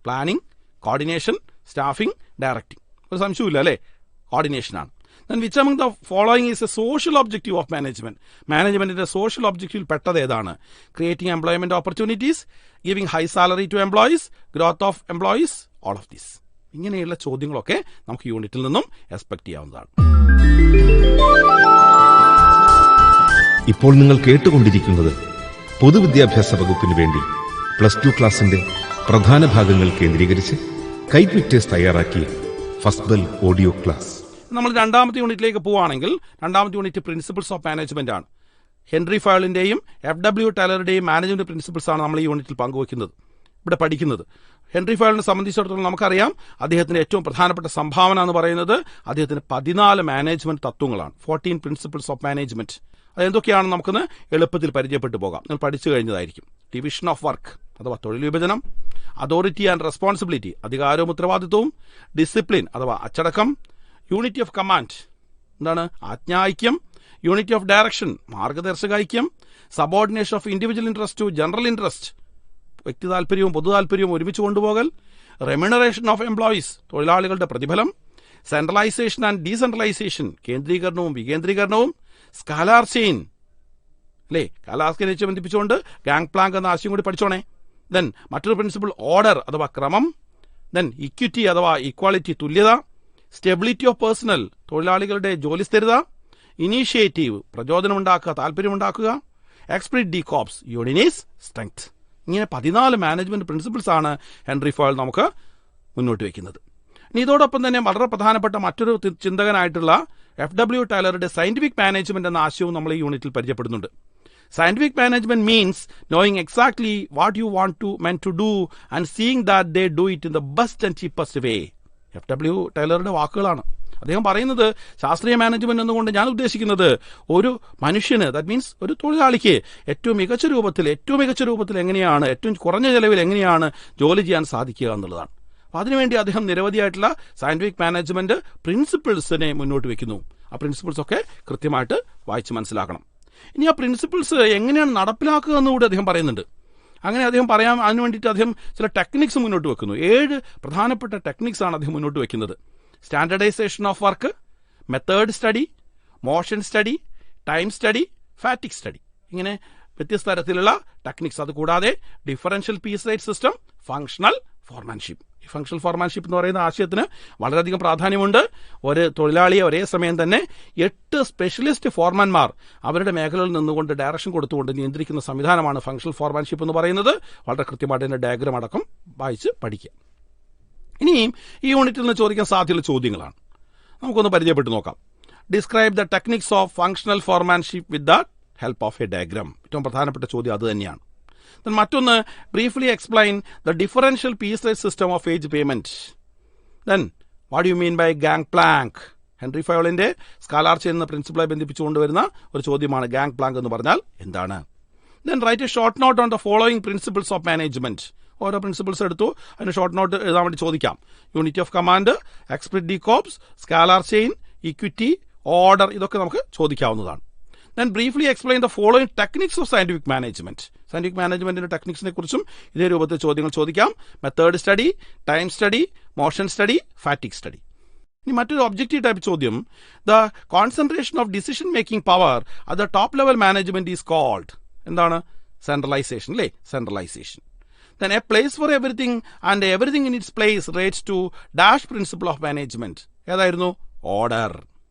[SPEAKER 2] Planning, coordination, staffing, directing. ഒരു സംശയമില്ല അല്ലേ, കോർഡിനേഷനാണ്. Then which among the following is a social objective of management? മാനേജ്മെന്റിന്റെ സോഷ്യൽ ഒബ്ജക്റ്റീവിൽ പെട്ടത് ഏതാണ്? Creating employment opportunities, giving high salary to employees, growth of employees, all of this. ഇങ്ങനെയുള്ള ചോദ്യങ്ങളൊക്കെ നമുക്ക് യൂണിറ്റിൽ നിന്നും എക്സ്പെക്ട് ചെയ്യാവുന്നതാണ്.
[SPEAKER 1] ഇപ്പോൾ നിങ്ങൾ കേട്ടുകൊണ്ടിരിക്കുന്നത് പൊതുവിദ്യാഭ്യാസ വകുപ്പിന് വേണ്ടി +2 ക്ലാസിന്റെ പ്രധാന ഭാഗങ്ങൾ കേന്ദ്രീകരിച്ച് കൈറ്റ് വിക്ടേഴ്സ് തയ്യാറാക്കിയ ഫസ്റ്റ് ബെൽ ഓഡിയോ ക്ലാസ്.
[SPEAKER 2] നമ്മൾ രണ്ടാമത്തെ യൂണിറ്റിലേക്ക് പോവുകയാണെങ്കിൽ രണ്ടാമത്തെ യൂണിറ്റ് പ്രിൻസിപ്പിൾസ് ഓഫ് മാനേജ്മെന്റ് ആണ്. ഹെൻറി ഫയലിന്റെയും FW ടൈലറുടെയും മാനേജ്മെന്റ് പ്രിൻസിപ്പിൾസ് ആണ് നമ്മൾ ഈ യൂണിറ്റിൽ പങ്കുവയ്ക്കുന്നത്, ഇവിടെ പഠിക്കുന്നത്. ഹെൻറി ഫയലിനെ സംബന്ധിച്ചിടത്തോളം നമുക്കറിയാം, അദ്ദേഹത്തിന്റെ ഏറ്റവും പ്രധാനപ്പെട്ട സംഭാവന എന്ന് പറയുന്നത് അദ്ദേഹത്തിന് 14 മാനേജ്മെന്റ് തത്വങ്ങളാണ്, 14 പ്രിൻസിപ്പിൾസ് ഓഫ് മാനേജ്മെന്റ്. അതെന്തൊക്കെയാണെന്ന് നമുക്കൊന്ന് എളുപ്പത്തിൽ പരിചയപ്പെട്ടു പോകാം. നിങ്ങൾ പഠിച്ചു കഴിഞ്ഞതായിരിക്കും. ഡിവിഷൻ ഓഫ് വർക്ക് അഥവാ തൊഴിൽ വിഭജനം, അതോറിറ്റി ആൻഡ് റെസ്പോൺസിബിലിറ്റി അധികാരവും ഉത്തരവാദിത്വവും, ഡിസിപ്ലിൻ അഥവാ അച്ചടക്കം, യൂണിറ്റി ഓഫ് കമാൻഡ് എന്താണ് ആജ്ഞാഐക്യം, യൂണിറ്റി ഓഫ് ഡയറക്ഷൻ മാർഗദർശക ഐക്യം, subordination of individual interest to general interest വ്യക്തി താല്പര്യവും പൊതു താല്പര്യവും ഒരുമിച്ച് കൊണ്ടുപോകൽ, റെമ്യൂണറേഷൻ ഓഫ് എംപ്ലോയീസ് തൊഴിലാളികളുടെ പ്രതിഫലം, സെൻട്രലൈസേഷൻ ആൻഡ് ഡീസെൻട്രലൈസേഷൻ കേന്ദ്രീകരണവും വികേന്ദ്രീകരണവും, സ്കാലാർ ചെയിൻ അല്ലേ, സ്കാലാർ ചെയിനെ ബന്ധിപ്പിച്ചുകൊണ്ട് ഗാങ് പ്ലാങ്ക് എന്ന ആശയം കൂടി പഠിച്ചോണേ. ദെൻ മറ്റൊരു പ്രിൻസിപ്പിൾ ഓർഡർ അഥവാ ക്രമം, ദെൻ ഇക്വിറ്റി അഥവാ ഈക്വാലിറ്റി തുല്യത, സ്റ്റെബിലിറ്റി ഓഫ് പേഴ്സണൽ തൊഴിലാളികളുടെ ജോലി സ്ഥിരത, ഇനീഷ്യേറ്റീവ് പ്രചോദനമുണ്ടാക്കുക താല്പര്യമുണ്ടാക്കുക, esprit de corps union is strength. ഇങ്ങനെ 14 മാനേജ്മെന്റ് പ്രിൻസിപ്പിൾസ് ആണ് ഹെൻറി ഫയൽ നമുക്ക് മുന്നോട്ട് വയ്ക്കുന്നത്. ഇനി ഇതോടൊപ്പം തന്നെ വളരെ പ്രധാനപ്പെട്ട മറ്റൊരു ചിന്തകനായിട്ടുള്ള FW ടൈലറുടെ സയന്റിഫിക് മാനേജ്മെന്റ് എന്ന ആശയവും നമ്മൾ ഈ യൂണിറ്റിൽ പരിചയപ്പെടുന്നുണ്ട്. Scientific management means knowing exactly what you want men to do and seeing that they do it in the best and cheapest way. FW ടൈലറുടെ വാക്കുകളാണ്. അദ്ദേഹം പറയുന്നത് ശാസ്ത്രീയ മാനേജ്മെന്റ് എന്നുകൊണ്ട് ഞാൻ ഉദ്ദേശിക്കുന്നത് ഒരു മനുഷ്യന്, ദാറ്റ് മീൻസ് ഒരു തൊഴിലാളിക്ക് ഏറ്റവും മികച്ച രൂപത്തിൽ എങ്ങനെയാണ് ഏറ്റവും കുറഞ്ഞ ചെലവിൽ എങ്ങനെയാണ് ജോലി ചെയ്യാൻ സാധിക്കുക എന്നുള്ളതാണ്. അപ്പോൾ അതിനുവേണ്ടി അദ്ദേഹം നിരവധിയായിട്ടുള്ള സയന്റിഫിക് മാനേജ്മെന്റ് പ്രിൻസിപ്പിൾസിനെ മുന്നോട്ട് വെക്കുന്നു. ആ പ്രിൻസിപ്പിൾസ് ഒക്കെ കൃത്യമായിട്ട് വായിച്ച് മനസ്സിലാക്കണം. ഇനി ആ പ്രിൻസിപ്പിൾസ് എങ്ങനെയാണ് നടപ്പിലാക്കുക എന്നുകൂടി അദ്ദേഹം പറയുന്നുണ്ട്. അങ്ങനെ അദ്ദേഹം പറയാൻ അതിനു വേണ്ടിയിട്ട് അദ്ദേഹം ചില ടെക്നിക്സ് മുന്നോട്ട് വെക്കുന്നു. 7 പ്രധാനപ്പെട്ട ടെക്നിക്സ് ആണ് അദ്ദേഹം മുന്നോട്ട് വെക്കുന്നത്. Standardisation of work, method study, motion study, time study, fatigue study, ഇങ്ങനെ വ്യത്യസ്ത തരത്തിലുള്ള ടെക്നിക്സ്. അതുകൂടാതെ differential piece rate system, functional foremanship. ഈ ഫങ്ഷണൽ ഫോർമാൻഷിപ്പ് എന്ന് പറയുന്ന ആശയത്തിന് വളരെയധികം പ്രാധാന്യമുണ്ട്. ഒരു തൊഴിലാളിയെ ഒരേ സമയം തന്നെ 8 സ്പെഷ്യലിസ്റ്റ് ഫോർമാൻമാർ അവരുടെ മേഖലയിൽ നിന്നുകൊണ്ട് ഡയറക്ഷൻ കൊടുത്തുകൊണ്ട് നിയന്ത്രിക്കുന്ന സംവിധാനമാണ് ഫങ്ഷണൽ ഫോർമാൻഷിപ്പ് എന്ന് പറയുന്നത്. വളരെ കൃത്യമായിട്ട് അതിന്റെ ഡയഗ്രം അടക്കം വായിച്ച് പഠിക്കുക. ഇനിയും ഈ യൂണിറ്റിൽ നിന്ന് ചോദിക്കാൻ സാധ്യതയുള്ള ചോദ്യങ്ങളാണ്, നമുക്കൊന്ന് പരിചയപ്പെട്ടു നോക്കാം. Describe the techniques of functional foremanship with the help of a diagram. ഏറ്റവും പ്രധാനപ്പെട്ട ചോദ്യം അത് തന്നെയാണ്. മറ്റൊന്ന് briefly explain the differential piece rate system of wage payment. Then what you mean by gang plank? Henri ഫയോളിന്റെ സ്കാലാർ ചെയിൻ എന്ന പ്രിൻസിപ്പിളായി ബന്ധിപ്പിച്ചുകൊണ്ടുവരുന്ന ഒരു ചോദ്യമാണ് ഗാങ് പ്ലാങ്ക് എന്ന് പറഞ്ഞാൽ എന്താണ്. Then write a short note on the following principles of management. ഓരോ principles എടുത്തു, അതിന് ഷോർട്ട് നോട്ട് എഴുതാൻ വേണ്ടി ചോദിക്കാം. Unity of command, esprit de corps, scalar chain, equity, order, ഇതൊക്കെ നമുക്ക് ചോദിക്കാവുന്നതാണ്. Then briefly explain the following techniques of scientific management. Scientific managementന്റെ ടെക്നിക്സിനെ കുറിച്ചും ഇതേ രൂപത്തിൽ ചോദ്യങ്ങൾ ചോദിക്കാം. Method study, time study, motion study, fatigue study. ഇനി മറ്റൊരു ഒബ്ജക്റ്റീവ് ടൈപ്പ് ചോദ്യം, the concentration of decision making power at the top level management is called. എന്താണ്? Centralisation അല്ലേ? Centralisation. Then a place for everything and everything in its place relates to dash principle of management. ഏതായിരുന്നു? Order.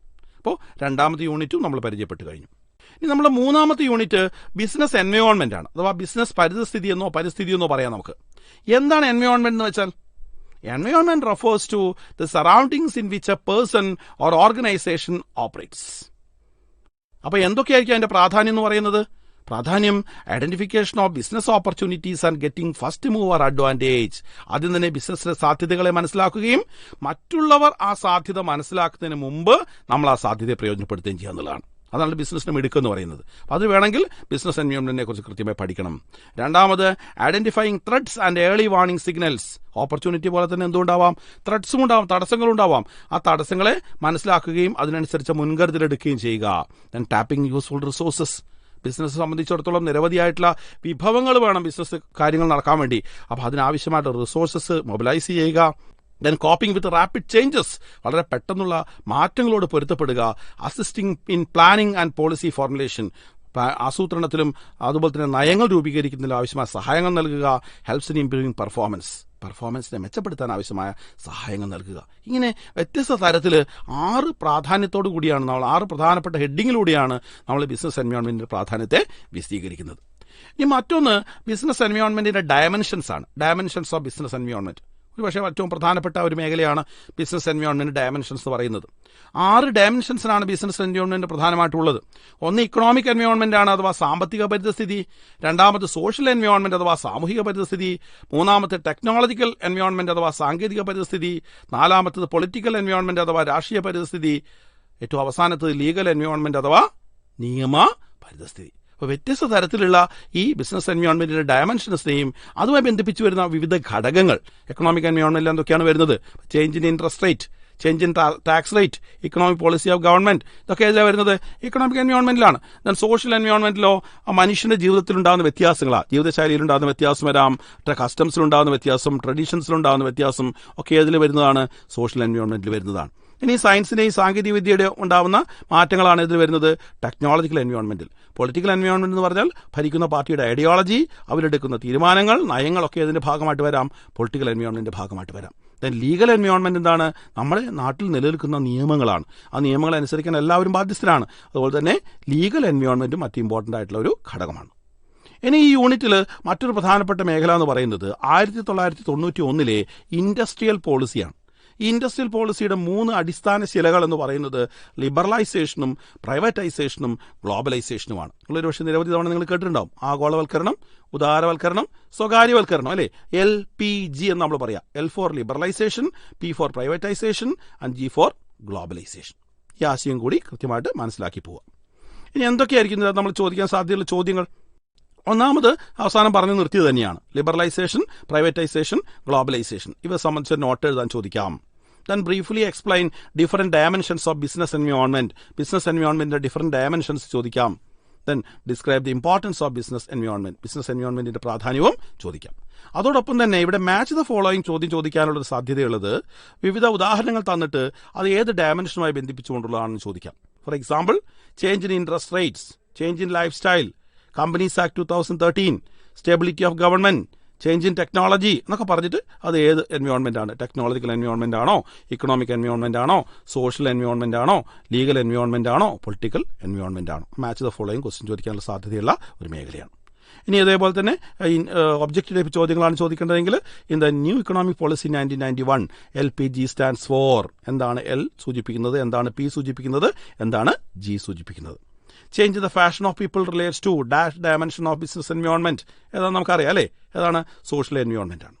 [SPEAKER 2] അപ്പോൾ രണ്ടാമത്തെ യൂണിറ്റും നമ്മൾ പരിചയപ്പെട്ട് കഴിഞ്ഞു. ഇനി നമ്മുടെ മൂന്നാമത്തെ യൂണിറ്റ് ബിസിനസ് എൻവയോൺമെന്റ് ആണ്, അഥവാ ബിസിനസ് പരിസ്ഥിതി എന്നോ പരിസ്ഥിതി എന്നോ പറയാം നമുക്ക്. എന്താണ് എൻവയോൺമെന്റ് എന്ന് വെച്ചാൽ? Environment refers to the surroundings in which a person or organisation operates. അപ്പൊ എന്തൊക്കെയായിരിക്കും അതിന്റെ പ്രാധാന്യം എന്ന് പറയുന്നത്? പ്രാധാന്യം identification of business opportunities and getting first mover advantage. ആദ്യം തന്നെ ബിസിനസ്സിലെ സാധ്യതകളെ മനസ്സിലാക്കുകയും മറ്റുള്ളവർ ആ സാധ്യത മനസ്സിലാക്കുന്നതിന് മുമ്പ് നമ്മൾ ആ സാധ്യതയെ പ്രയോജനപ്പെടുത്തുകയും ചെയ്യുക എന്നുള്ളതാണ്. അതാണ് ബിസിനസ്സിന് മിടുക്കെന്ന് പറയുന്നത്. അപ്പോൾ അത് വേണമെങ്കിൽ ബിസിനസ് എൻവയോൺമെന്റിനെ കുറിച്ച് കൃത്യമായി പഠിക്കണം. രണ്ടാമത് identifying threats and early warning signals. Opportunity പോലെ തന്നെ എന്തുണ്ടാവാം? ത്രെഡ്സും ഉണ്ടാവാം, തടസ്സങ്ങളുണ്ടാവാം. ആ തടസ്സങ്ങളെ മനസ്സിലാക്കുകയും അതിനനുസരിച്ച് മുൻകരുതലെടുക്കുകയും ചെയ്യുക. Then tapping useful resources. Business സംബന്ധിച്ചിടത്തോളം നിരവധിയായിട്ടുള്ള വിഭവങ്ങൾ വേണം ബിസിനസ് കാര്യങ്ങൾ നടക്കാൻ വേണ്ടി. അപ്പോൾ അതിനാവശ്യമായിട്ട് റിസോഴ്സസ് മൊബിലൈസ് ചെയ്യുക. Then coping with rapid changes. വളരെ പെട്ടെന്നുള്ള മാറ്റങ്ങളോട് പൊരുത്തപ്പെടുക. Assisting in planning and policy formulation. ആസൂത്രണത്തിലും അതുപോലെ തന്നെ നയങ്ങൾ രൂപീകരിക്കുന്നതിലും ആവശ്യമായ സഹായങ്ങൾ നൽകുക. ഹെൽപ്സ് ഇൻ ഇംപ്രൂവിംഗ് പെർഫോമൻസിനെ മെച്ചപ്പെടുത്താൻ ആവശ്യമായ സഹായങ്ങൾ നൽകുക. ഇങ്ങനെ വ്യത്യസ്ത തരത്തിൽ 6 പ്രാധാന്യത്തോടു കൂടിയാണ് നമ്മൾ 6 പ്രധാനപ്പെട്ട ഹെഡിങ്ങിലൂടെയാണ് നമ്മൾ ബിസിനസ് എൻവയോൺമെന്റിന്റെ പ്രാധാന്യത്തെ വിശദീകരിക്കുന്നത്. ഇനി മറ്റൊന്ന് ബിസിനസ് എൻവയോൺമെന്റിന്റെ ഡയമെൻഷൻസ് ആണ്. ഡയമെൻഷൻസ് ഓഫ് ബിസിനസ് എൻവയോൺമെന്റ് ഒരു പക്ഷേ ഏറ്റവും പ്രധാനപ്പെട്ട ഒരു മേഖലയാണ് ബിസിനസ് എൻവയോൺമെന്റ് ഡയമെൻഷൻസ് എന്ന് പറയുന്നത്. 6 ഡയമെൻഷൻസിനാണ് ബിസിനസ് എൻവയോൺമെന്റ് പ്രധാനമായിട്ടുള്ളത്. ഒന്ന് ഇക്കണോമിക് എൻവയോൺമെന്റ് ആണ്, അഥവാ സാമ്പത്തിക പരിസ്ഥിതി. രണ്ടാമത് സോഷ്യൽ എൻവയോൺമെന്റ് അഥവാ സാമൂഹിക പരിസ്ഥിതി. മൂന്നാമത്തെ ടെക്നോളജിക്കൽ എൻവയോൺമെന്റ് അഥവാ സാങ്കേതിക പരിസ്ഥിതി. നാലാമത്തത് പൊളിറ്റിക്കൽ എൻവയോൺമെന്റ് അഥവാ രാഷ്ട്രീയ പരിസ്ഥിതി. ഏറ്റവും അവസാനത്തത് ലീഗൽ എൻവയോൺമെന്റ് അഥവാ നിയമ പരിസ്ഥിതി. അപ്പോൾ വ്യത്യസ്ത തരത്തിലുള്ള ഈ ബിസിനസ് എൻവയോൺമെന്റിന്റെ ഡയമെൻഷൻസിനെയും അതുമായി ബന്ധിപ്പിച്ച് വരുന്ന വിവിധ ഘടകങ്ങൾ എക്കണോമിക് എൻവയോൺമെന്റിൽ എന്തൊക്കെയാണ് വരുന്നത്? Change in interest rate, change in tax rate, economic policy of government, ഇതൊക്കെ ഏതിലാണ് വരുന്നത്? ഇക്കണോമിക് എൻവയോൺമെന്റിലാണ്. ദെൻ സോഷ്യൽ എൻവയോൺമെന്റിലോ മനുഷ്യന്റെ ജീവിതത്തിലുണ്ടാകുന്ന വ്യത്യാസങ്ങളാണ്. ജീവിതശൈലിയിലുണ്ടാകുന്ന വ്യത്യാസം വരാം, കസ്റ്റംസിലുണ്ടാകുന്ന വ്യത്യാസം, ട്രഡീഷൻസിലുണ്ടാകുന്ന വ്യത്യാസം ഒക്കെ ഏതിൽ വരുന്നതാണ്? സോഷ്യൽ എൻവയോൺമെന്റിൽ വരുന്നതാണ്. ഇനി സയൻസിന്റെയും സാങ്കേതിക വിദ്യയുടെ ഉണ്ടാകുന്ന മാറ്റങ്ങളാണ് ഇതിൽ വരുന്നത് ടെക്നോളജിക്കൽ എൻവയോൺമെന്റിൽ. പൊളിറ്റിക്കൽ എൻവയോൺമെന്റ് എന്ന് പറഞ്ഞാൽ ഭരിക്കുന്ന പാർട്ടിയുടെ ഐഡിയോളജി, അവരെടുക്കുന്ന തീരുമാനങ്ങൾ, നയങ്ങളൊക്കെ ഇതിന്റെ ഭാഗമായിട്ട് വരാം, പൊളിറ്റിക്കൽ എൻവയോൺമെന്റിന്റെ ഭാഗമായിട്ട് വരാം. ദെൻ ലീഗൽ എൻവയോൺമെന്റ് എന്താണ്? നമ്മുടെ നാട്ടിൽ നിലനിൽക്കുന്ന നിയമങ്ങളാണ്. ആ നിയമങ്ങൾ അനുസരിക്കാൻ എല്ലാവരും ബാധ്യസ്ഥരാണ്. അതുപോലെ തന്നെ ലീഗൽ എൻവയോൺമെന്റും മറ്റ് ഇമ്പോർട്ടൻ്റ് ആയിട്ടുള്ള ഒരു ഘടകമാണ്. ഇനി ഈ യൂണിറ്റിൽ മറ്റൊരു പ്രധാനപ്പെട്ട മേഖല എന്ന് പറയുന്നത് 1991 ഇൻഡസ്ട്രിയൽ പോളിസിയാണ്. ഈ ഇൻഡസ്ട്രിയൽ പോളിസിയുടെ 3 അടിസ്ഥാന ശിലകൾ എന്ന് പറയുന്നത് ലിബറലൈസേഷനും പ്രൈവറ്റൈസേഷനും ഗ്ലോബലൈസേഷനുമാണ്. നിങ്ങളൊരു പക്ഷേ നിരവധി തവണ നിങ്ങൾ കേട്ടിട്ടുണ്ടാവും. ആഗോളവൽക്കരണം, ഉദാരവൽക്കരണം, സ്വകാര്യവൽക്കരണം, അല്ലേ? LPG എന്ന് നമ്മൾ പറയാം. L for liberalisation, P for privatisation and G for globalisation. ഈ ആശയം കൂടി കൃത്യമായിട്ട് മനസ്സിലാക്കി പോവുക. ഇനി എന്തൊക്കെയായിരിക്കും നമ്മൾ ചോദിക്കാൻ സാധ്യതയുള്ള ചോദ്യങ്ങൾ? ഒന്നാമത് അവസാനം പറഞ്ഞു നിർത്തിയത് തന്നെയാണ് ലിബറലൈസേഷൻ, പ്രൈവറ്റൈസേഷൻ, ഗ്ലോബലൈസേഷൻ. ഇവ സംബന്ധിച്ച് നോട്ട് എഴുതാൻ ചോദിക്കാം. Then briefly explain different dimensions of business environment. Business environment different dimensions ചോദിക്കാം. Then describe the importance of business environment. Business environmentന്റെ പ്രാധാന്യവും ചോദിക്കാം. അതോടൊപ്പം തന്നെ ഇവിടെ മാച്ച് ദ ഫോളോയിങ് ചോദ്യം ചോദിക്കാനുള്ള സാധ്യതയുള്ളത് വിവിധ ഉദാഹരണങ്ങൾ തന്നിട്ട് അത് ഏത് ഡയമെൻഷനുമായി ബന്ധിപ്പിച്ചുകൊണ്ടുള്ളതാണെന്ന് ചോദിക്കാം. For example, change in interest rates, change in life style, companies act 2013, stability of government, change in technology എന്നൊക്കെ പറഞ്ഞിട്ട് അത് ഏത് എൻവയോൺമെന്റ് ആണ്? ടെക്നോളജിക്കൽ എൻവയോൺമെന്റ് ആണോ? ഇക്കണോമിക് എൻവയോൺമെന്റ് ആണോ? സോഷ്യൽ എൻവയോൺമെന്റ് ആണോ? ലീഗൽ എൻവയോൺമെന്റ് ആണോ? പൊളിറ്റിക്കൽ എൻവയോൺമെന്റ് ആണോ? മാച്ച് ദ ഫോളോയിങ് ക്വസ്റ്റ്യൻ ചോദിക്കാനുള്ള സാധ്യതയുള്ള ഒരു മേഖലയാണ്. ഇനി അതേപോലെ തന്നെ ഒബ്ജക്റ്റീവ് ടൈപ്പ് ചോദ്യങ്ങളാണ് ചോദിക്കേണ്ടതെങ്കിൽ in the new economic policy 1991 LPG stands for. എന്താണ് L സൂചിപ്പിക്കുന്നത്? എന്താണ് P സൂചിപ്പിക്കുന്നത്? എന്താണ് G സൂചിപ്പിക്കുന്നത്? Change the fashion of people relates to dash dimension of business environment. ഏതാണ് നമുക്കറിയാം, അല്ലേ? ഏതാണ്? സോഷ്യൽ എൻവയോൺമെന്റ് ആണ്.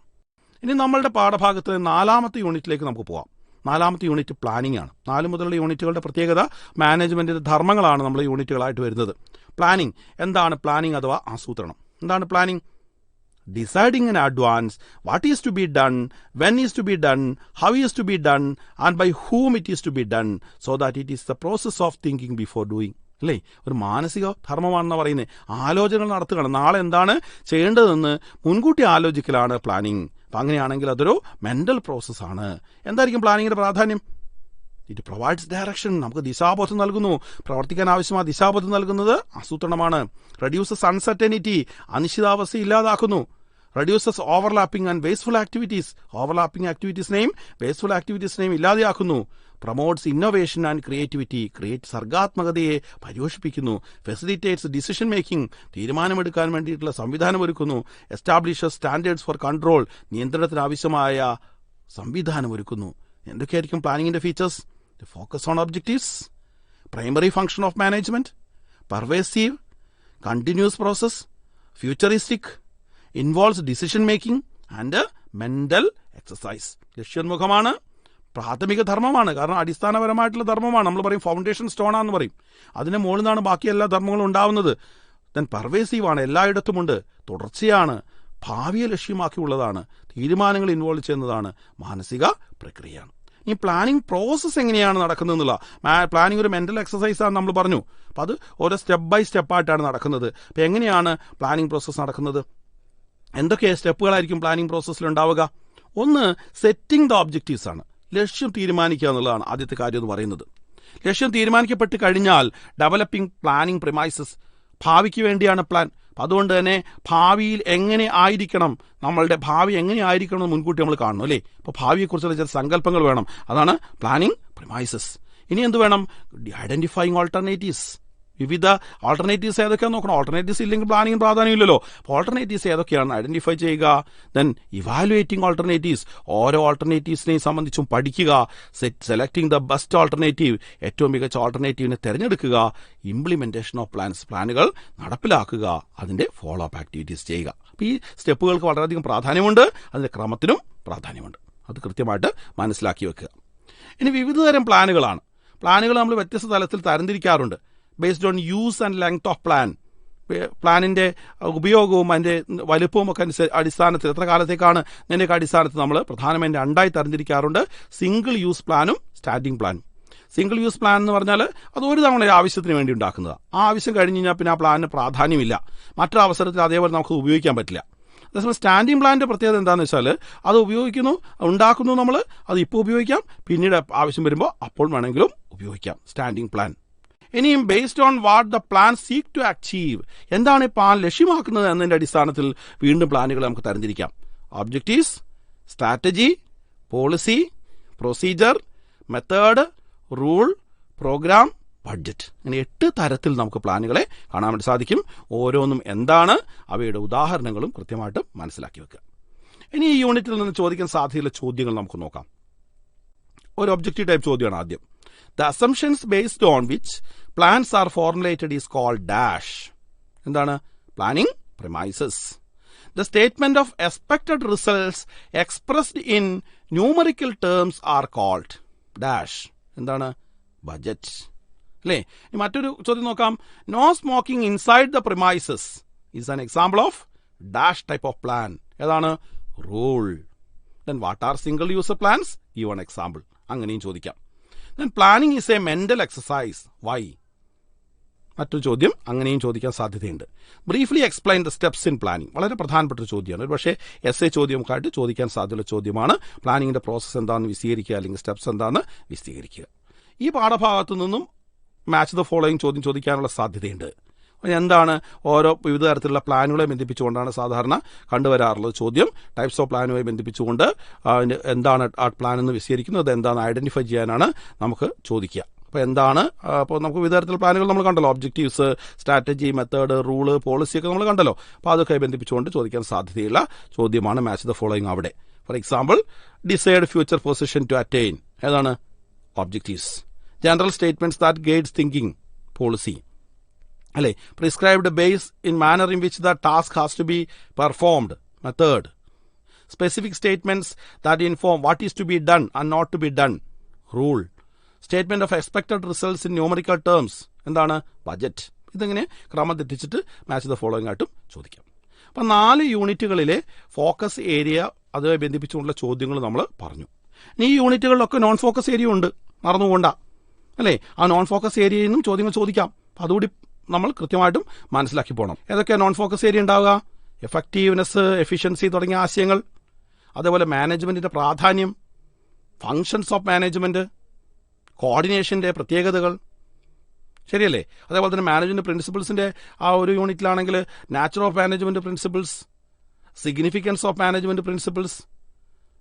[SPEAKER 2] ഇനി നമ്മളുടെ പാഠഭാഗത്ത് 4ാമത്തെ യൂണിറ്റിലേക്ക് നമുക്ക് പോകാം. 4ാമത്തെ യൂണിറ്റ് പ്ലാനിംഗ് ആണ്. 4 മുതലുള്ള യൂണിറ്റുകളുടെ പ്രത്യേകത മാനേജ്മെന്റിന്റെ ധർമ്മങ്ങളാണ് നമ്മൾ യൂണിറ്റുകളായിട്ട് വരുന്നത്. പ്ലാനിംഗ് എന്താണ്? പ്ലാനിംഗ് അഥവാ ആസൂത്രണം. എന്താണ് planning? Deciding in advance what is to be done, when is to be done, how is to be done, and by whom it is to be done, so that it is the process of thinking before doing. അല്ലേ? ഒരു മാനസിക ധർമ്മമാണെന്ന് പറയുന്നത്. ആലോചനകൾ നടത്തുകയാണ്. നാളെ എന്താണ് ചെയ്യേണ്ടതെന്ന് മുൻകൂട്ടി ആലോചിക്കലാണ് പ്ലാനിങ്. അപ്പം അങ്ങനെയാണെങ്കിൽ അതൊരു മെൻ്റൽ പ്രോസസ്സാണ്. എന്തായിരിക്കും പ്ലാനിങ്ങിൻ്റെ പ്രാധാന്യം? It provides direction. നമുക്ക് ദിശാബോധം നൽകുന്നു. പ്രവർത്തിക്കാൻ ആവശ്യമായ ദിശാബോധം നൽകുന്നത് ആസൂത്രണമാണ്. Reduces uncertainty. അനിശ്ചിതാവസ്ഥ ഇല്ലാതാക്കുന്നു. Reduces overlapping and wasteful activities. Overlapping ആക്ടിവിറ്റീസിനെയും വേസ്റ്റ്ഫുൾ ആക്ടിവിറ്റീസിനെയും ഇല്ലാതെയാക്കുന്നു. Promotes innovation and creativity. സർഗാത്മകതയെ പരിപോഷിപ്പിക്കുന്നു. Facilitates decision making. തീരുമാനമെടുക്കാൻ വേണ്ടിയിട്ടുള്ള സംവിധാനം ഒരുക്കുന്നു. Establishes standards for control. നിയന്ത്രണത്തിന് ആവശ്യമായ സംവിധാനം ഒരുക്കുന്നു. എന്തൊക്കെയായിരിക്കും പ്ലാനിങ്ങിൻ്റെ features? Focus on objectives, primary function of management, pervasive, continuous process, futuristic, involves decision making and mental exercise. ലക്ഷ്യോന്മുഖമാണ്, പ്രാഥമിക ധർമ്മമാണ്. കാരണം അടിസ്ഥാനപരമായിട്ടുള്ള ധർമ്മമാണ്. നമ്മൾ പറയും ഫൗണ്ടേഷൻ സ്റ്റോണാന്ന് പറയും. അതിന് മുകളിൽ നിന്നാണ് ബാക്കി എല്ലാ ധർമ്മങ്ങളും ഉണ്ടാവുന്നത്. ദെൻ പെർവേസീവാണ്, എല്ലായിടത്തുമുണ്ട്, തുടർച്ചയാണ്, ഭാവിയെ ലക്ഷ്യമാക്കിയുള്ളതാണ്, തീരുമാനങ്ങൾ ഇൻവോൾവ് ചെയ്യുന്നതാണ്, മാനസിക പ്രക്രിയയാണ്. ഈ പ്ലാനിങ് പ്രോസസ്സ് എങ്ങനെയാണ് നടക്കുന്നതെന്നുള്ള, പ്ലാനിങ് ഒരു മെൻ്റൽ എക്സസൈസാണ് നമ്മൾ പറഞ്ഞു. അപ്പോൾ അത് ഓരോ സ്റ്റെപ്പ് ബൈ സ്റ്റെപ്പായിട്ടാണ് നടക്കുന്നത്. അപ്പോൾ എങ്ങനെയാണ് പ്ലാനിങ് പ്രോസസ്സ് നടക്കുന്നത്? എന്തൊക്കെ സ്റ്റെപ്പുകളായിരിക്കും പ്ലാനിങ് പ്രോസസ്സിൽ ഉണ്ടാവുക? ഒന്ന്, സെറ്റിംഗ് ദ ഒബ്ജക്റ്റീവ്സ് ആണ്. ലക്ഷ്യം തീരുമാനിക്കുക എന്നുള്ളതാണ് ആദ്യത്തെ കാര്യം എന്ന് പറയുന്നത്. ലക്ഷ്യം തീരുമാനിക്കപ്പെട്ട് കഴിഞ്ഞാൽ ഡെവലപ്പിംഗ് പ്ലാനിങ് പ്രിമൈസസ്. ഭാവിക്ക് വേണ്ടിയാണ് പ്ലാൻ. അതുകൊണ്ട് തന്നെ ഭാവിയിൽ എങ്ങനെ ആയിരിക്കണം, നമ്മളുടെ ഭാവി എങ്ങനെ ആയിരിക്കണം എന്ന് മുൻകൂട്ടി നമ്മൾ കാണണം, അല്ലേ? അപ്പോൾ ഭാവിയെക്കുറിച്ചുള്ള ചില സങ്കല്പങ്ങൾ വേണം. അതാണ് പ്ലാനിങ് പ്രിമൈസസ്. ഇനി എന്ത് വേണം? Identifying alternatives. വിവിധ ഓൾട്ടർനേറ്റീവ്സ് ഏതൊക്കെയാണെന്ന് നോക്കണം. ഓൾട്ടർനേറ്റീവ്സ് ഇല്ലെങ്കിൽ പ്ലാനിങ്ങിന് പ്രാധാന്യമില്ലല്ലോ. അപ്പോൾ ഓൾട്ടർനേറ്റീവ്സ് ഏതൊക്കെയാണ് ഐഡന്റിഫൈ ചെയ്യുക. Then evaluating alternatives. ഓരോ ഓൾട്ടർനേറ്റീവ്സിനെയും സംബന്ധിച്ചും പഠിക്കുക. Selecting the best alternative. ഏറ്റവും മികച്ച ഓൾട്ടർനേറ്റീവിനെ തിരഞ്ഞെടുക്കുക. Implementation of plans. പ്ലാനുകൾ നടപ്പിലാക്കുക. അതിൻ്റെ ഫോളോ അപ്പ് ആക്ടിവിറ്റീസ് ചെയ്യുക. അപ്പോൾ ഈ സ്റ്റെപ്പുകൾക്ക് വളരെയധികം പ്രാധാന്യമുണ്ട്. അതിൻ്റെ ക്രമത്തിനും പ്രാധാന്യമുണ്ട്. അത് കൃത്യമായിട്ട് മനസ്സിലാക്കി വെക്കുക. ഇനി വിവിധ തരം പ്ലാനുകളാണ്. പ്ലാനുകൾ നമ്മൾ വ്യത്യസ്ത തലത്തിൽ തരംതിരിക്കാറുണ്ട്. Based on use and length of plan. പ്ലാനിൻ്റെ ഉപയോഗവും അതിൻ്റെ വലുപ്പവും ഒക്കെ അടിസ്ഥാനത്തിൽ എത്ര കാലത്തേക്കാണ് എന്നതിൻ്റെയൊക്കെ അടിസ്ഥാനത്തിൽ നമ്മൾ പ്രധാനമായും രണ്ടായി തരംതിരിക്കാറുണ്ട്. സിംഗിൾ യൂസ് പ്ലാനും സ്റ്റാൻഡിംഗ് പ്ലാനും. സിംഗിൾ യൂസ് പ്ലാൻ എന്ന് പറഞ്ഞാൽ അത് ഒരു തവണ ആവശ്യത്തിന് വേണ്ടി ഉണ്ടാക്കുന്നതാണ്. ആ ആവശ്യം കഴിഞ്ഞ് കഴിഞ്ഞാൽ പിന്നെ ആ പ്ലാനിന് പ്രാധാന്യമില്ല. മറ്റൊരു അവസരത്തിൽ അതേപോലെ നമുക്ക് ഉപയോഗിക്കാൻ പറ്റില്ല. അതേസമയം സ്റ്റാൻഡിംഗ് പ്ലാനിൻ്റെ പ്രത്യേകത എന്താണെന്ന് വെച്ചാൽ അത് ഉപയോഗിക്കുന്നു, ഉണ്ടാക്കുന്നു, നമ്മൾ അത് ഇപ്പോൾ ഉപയോഗിക്കാം, പിന്നീട് ആവശ്യം വരുമ്പോൾ അപ്പോൾ വേണമെങ്കിലും ഉപയോഗിക്കാം. Standing plan. ഇനിയും based on what the plan seek to achieve. എന്താണ് ഈ പ്ലാൻ ലക്ഷ്യമാക്കുന്നത് എന്നതിൻ്റെ അടിസ്ഥാനത്തിൽ വീണ്ടും പ്ലാനുകൾ നമുക്ക് തരംതിരിക്കാം. Objectives, strategy, policy, procedure, method, rule, programme, budget. ഇങ്ങനെ 8 തരത്തിൽ നമുക്ക് പ്ലാനുകളെ കാണാൻ വേണ്ടി സാധിക്കും. ഓരോന്നും എന്താണ്, അവയുടെ ഉദാഹരണങ്ങളും കൃത്യമായിട്ട് മനസ്സിലാക്കി വെക്കുക. ഇനി ഈ യൂണിറ്റിൽ നിന്ന് ചോദിക്കാൻ സാധ്യതയുള്ള ചോദ്യങ്ങൾ നമുക്ക് നോക്കാം. ഒരു ഒബ്ജക്റ്റീവ് ടൈപ്പ് ചോദ്യമാണ് ആദ്യം. The assumptions based on which plans are formulated is called dash. എന്താണ്? Planning premises. The statement of expected results expressed in numerical terms are called dash. എന്താണ്? Budget. അല്ലേ? ഇനി മറ്റൊരു ചോദ്യം നോക്കാം. No smoking inside the premises is an example of dash type of plan. ഏതാണ്? Rule. Then what are single user plans? Give an example. അങ്ങനെയും ചോദിക്കാം. Then planning is a mental exercise. Why? മറ്റൊരു ചോദ്യം അങ്ങനെയും ചോദിക്കാൻ സാധ്യതയുണ്ട്. Briefly explain the steps in planning. വളരെ പ്രധാനപ്പെട്ട ഒരു ചോദ്യമാണ്. ഒരു പക്ഷേ എസ് എ ചോദ്യമൊക്കെയായിട്ട് ചോദിക്കാൻ സാധ്യതയുള്ള ചോദ്യമാണ്. പ്ലാനിങ്ങിൻ്റെ പ്രോസസ്സ് എന്താണെന്ന് വിശദീകരിക്കുക, അല്ലെങ്കിൽ സ്റ്റെപ്സ് എന്താണെന്ന് വിശദീകരിക്കുക. ഈ പാഠഭാഗത്തു നിന്നും മാച്ച് ദ ഫോളോയിങ് ചോദ്യം ചോദിക്കാനുള്ള സാധ്യതയുണ്ട്. എന്താണ് ഓരോ വിവിധ തരത്തിലുള്ള പ്ലാനുകളെ ബന്ധിപ്പിച്ചുകൊണ്ടാണ് സാധാരണ കണ്ടുവരാറുള്ളത് ചോദ്യം. ടൈപ്സ് ഓഫ് പ്ലാനുമായി ബന്ധിപ്പിച്ചുകൊണ്ട് എന്താണ് ആ പ്ലാൻ എന്ന് വിശദീകരിക്കുന്നത്, എന്താണെന്ന് ഐഡന്റിഫൈ ചെയ്യാനാണ് നമുക്ക് ചോദിക്കുക. അപ്പോൾ എന്താണ്, അപ്പോൾ നമുക്ക് വിവിധ തരത്തിലുള്ള പ്ലാനുകൾ നമ്മൾ കണ്ടല്ലോ. ഒബ്ജക്റ്റീവ്സ്, സ്ട്രാറ്റജി, മെത്തേഡ്, റൂള്, പോളിസിയൊക്കെ നമ്മൾ കണ്ടല്ലോ. അപ്പോൾ അതൊക്കെ ബന്ധിപ്പിച്ചുകൊണ്ട് ചോദിക്കാൻ സാധ്യതയുള്ള ചോദ്യമാണ് മാച്ച് ദ ഫോളോയിങ് അവിടെ. For example, decide future position to attain. ഏതാണ്? Objectives. General statements that guides thinking. Policy. അല്ലേ? Prescribed base in manner in which the task has to be performed. Method. Specific statements that inform what is to be done and not to be done. Rule. Statement of expected results in numerical terms. എന്താണ്? Budget. ഇതിങ്ങനെ ക്രമം തെറ്റിച്ചിട്ട് match the following ആയിട്ടും ചോദിക്കാം. അപ്പം 4 യൂണിറ്റുകളിലെ focus area അതുമായി ബന്ധിപ്പിച്ചുകൊണ്ടുള്ള ചോദ്യങ്ങൾ നമ്മൾ പറഞ്ഞു. ഇനി ഈ യൂണിറ്റുകളിലൊക്കെ നോൺ ഫോക്കസ് ഏരിയ ഉണ്ട്, മറന്നുകൊണ്ടാ, അല്ലേ? ആ നോൺ ഫോക്കസ് ഏരിയയിൽ നിന്നും ചോദ്യങ്ങൾ ചോദിക്കാം. അതുകൂടി നമ്മൾ കൃത്യമായിട്ടും മനസ്സിലാക്കി പോകണം. ഏതൊക്കെയാണ് നോൺ ഫോക്കസ് ഏരിയ ഉണ്ടാവുക? എഫക്റ്റീവ്നെസ്, എഫിഷ്യൻസി തുടങ്ങിയ ആശയങ്ങൾ, അതേപോലെ മാനേജ്മെന്റിന്റെ പ്രാധാന്യം, ഫങ്ഷൻസ് ഓഫ് മാനേജ്മെന്റ്, കോർഡിനേഷന്റെ പ്രത്യേകതകൾ, ശരിയല്ലേ? അതേപോലെ തന്നെ മാനേജ്മെന്റ് പ്രിൻസിപ്പിൾസിന്റെ ആ ഒരു യൂണിറ്റിലാണെങ്കിൽ nature of management principles, significance of management principles,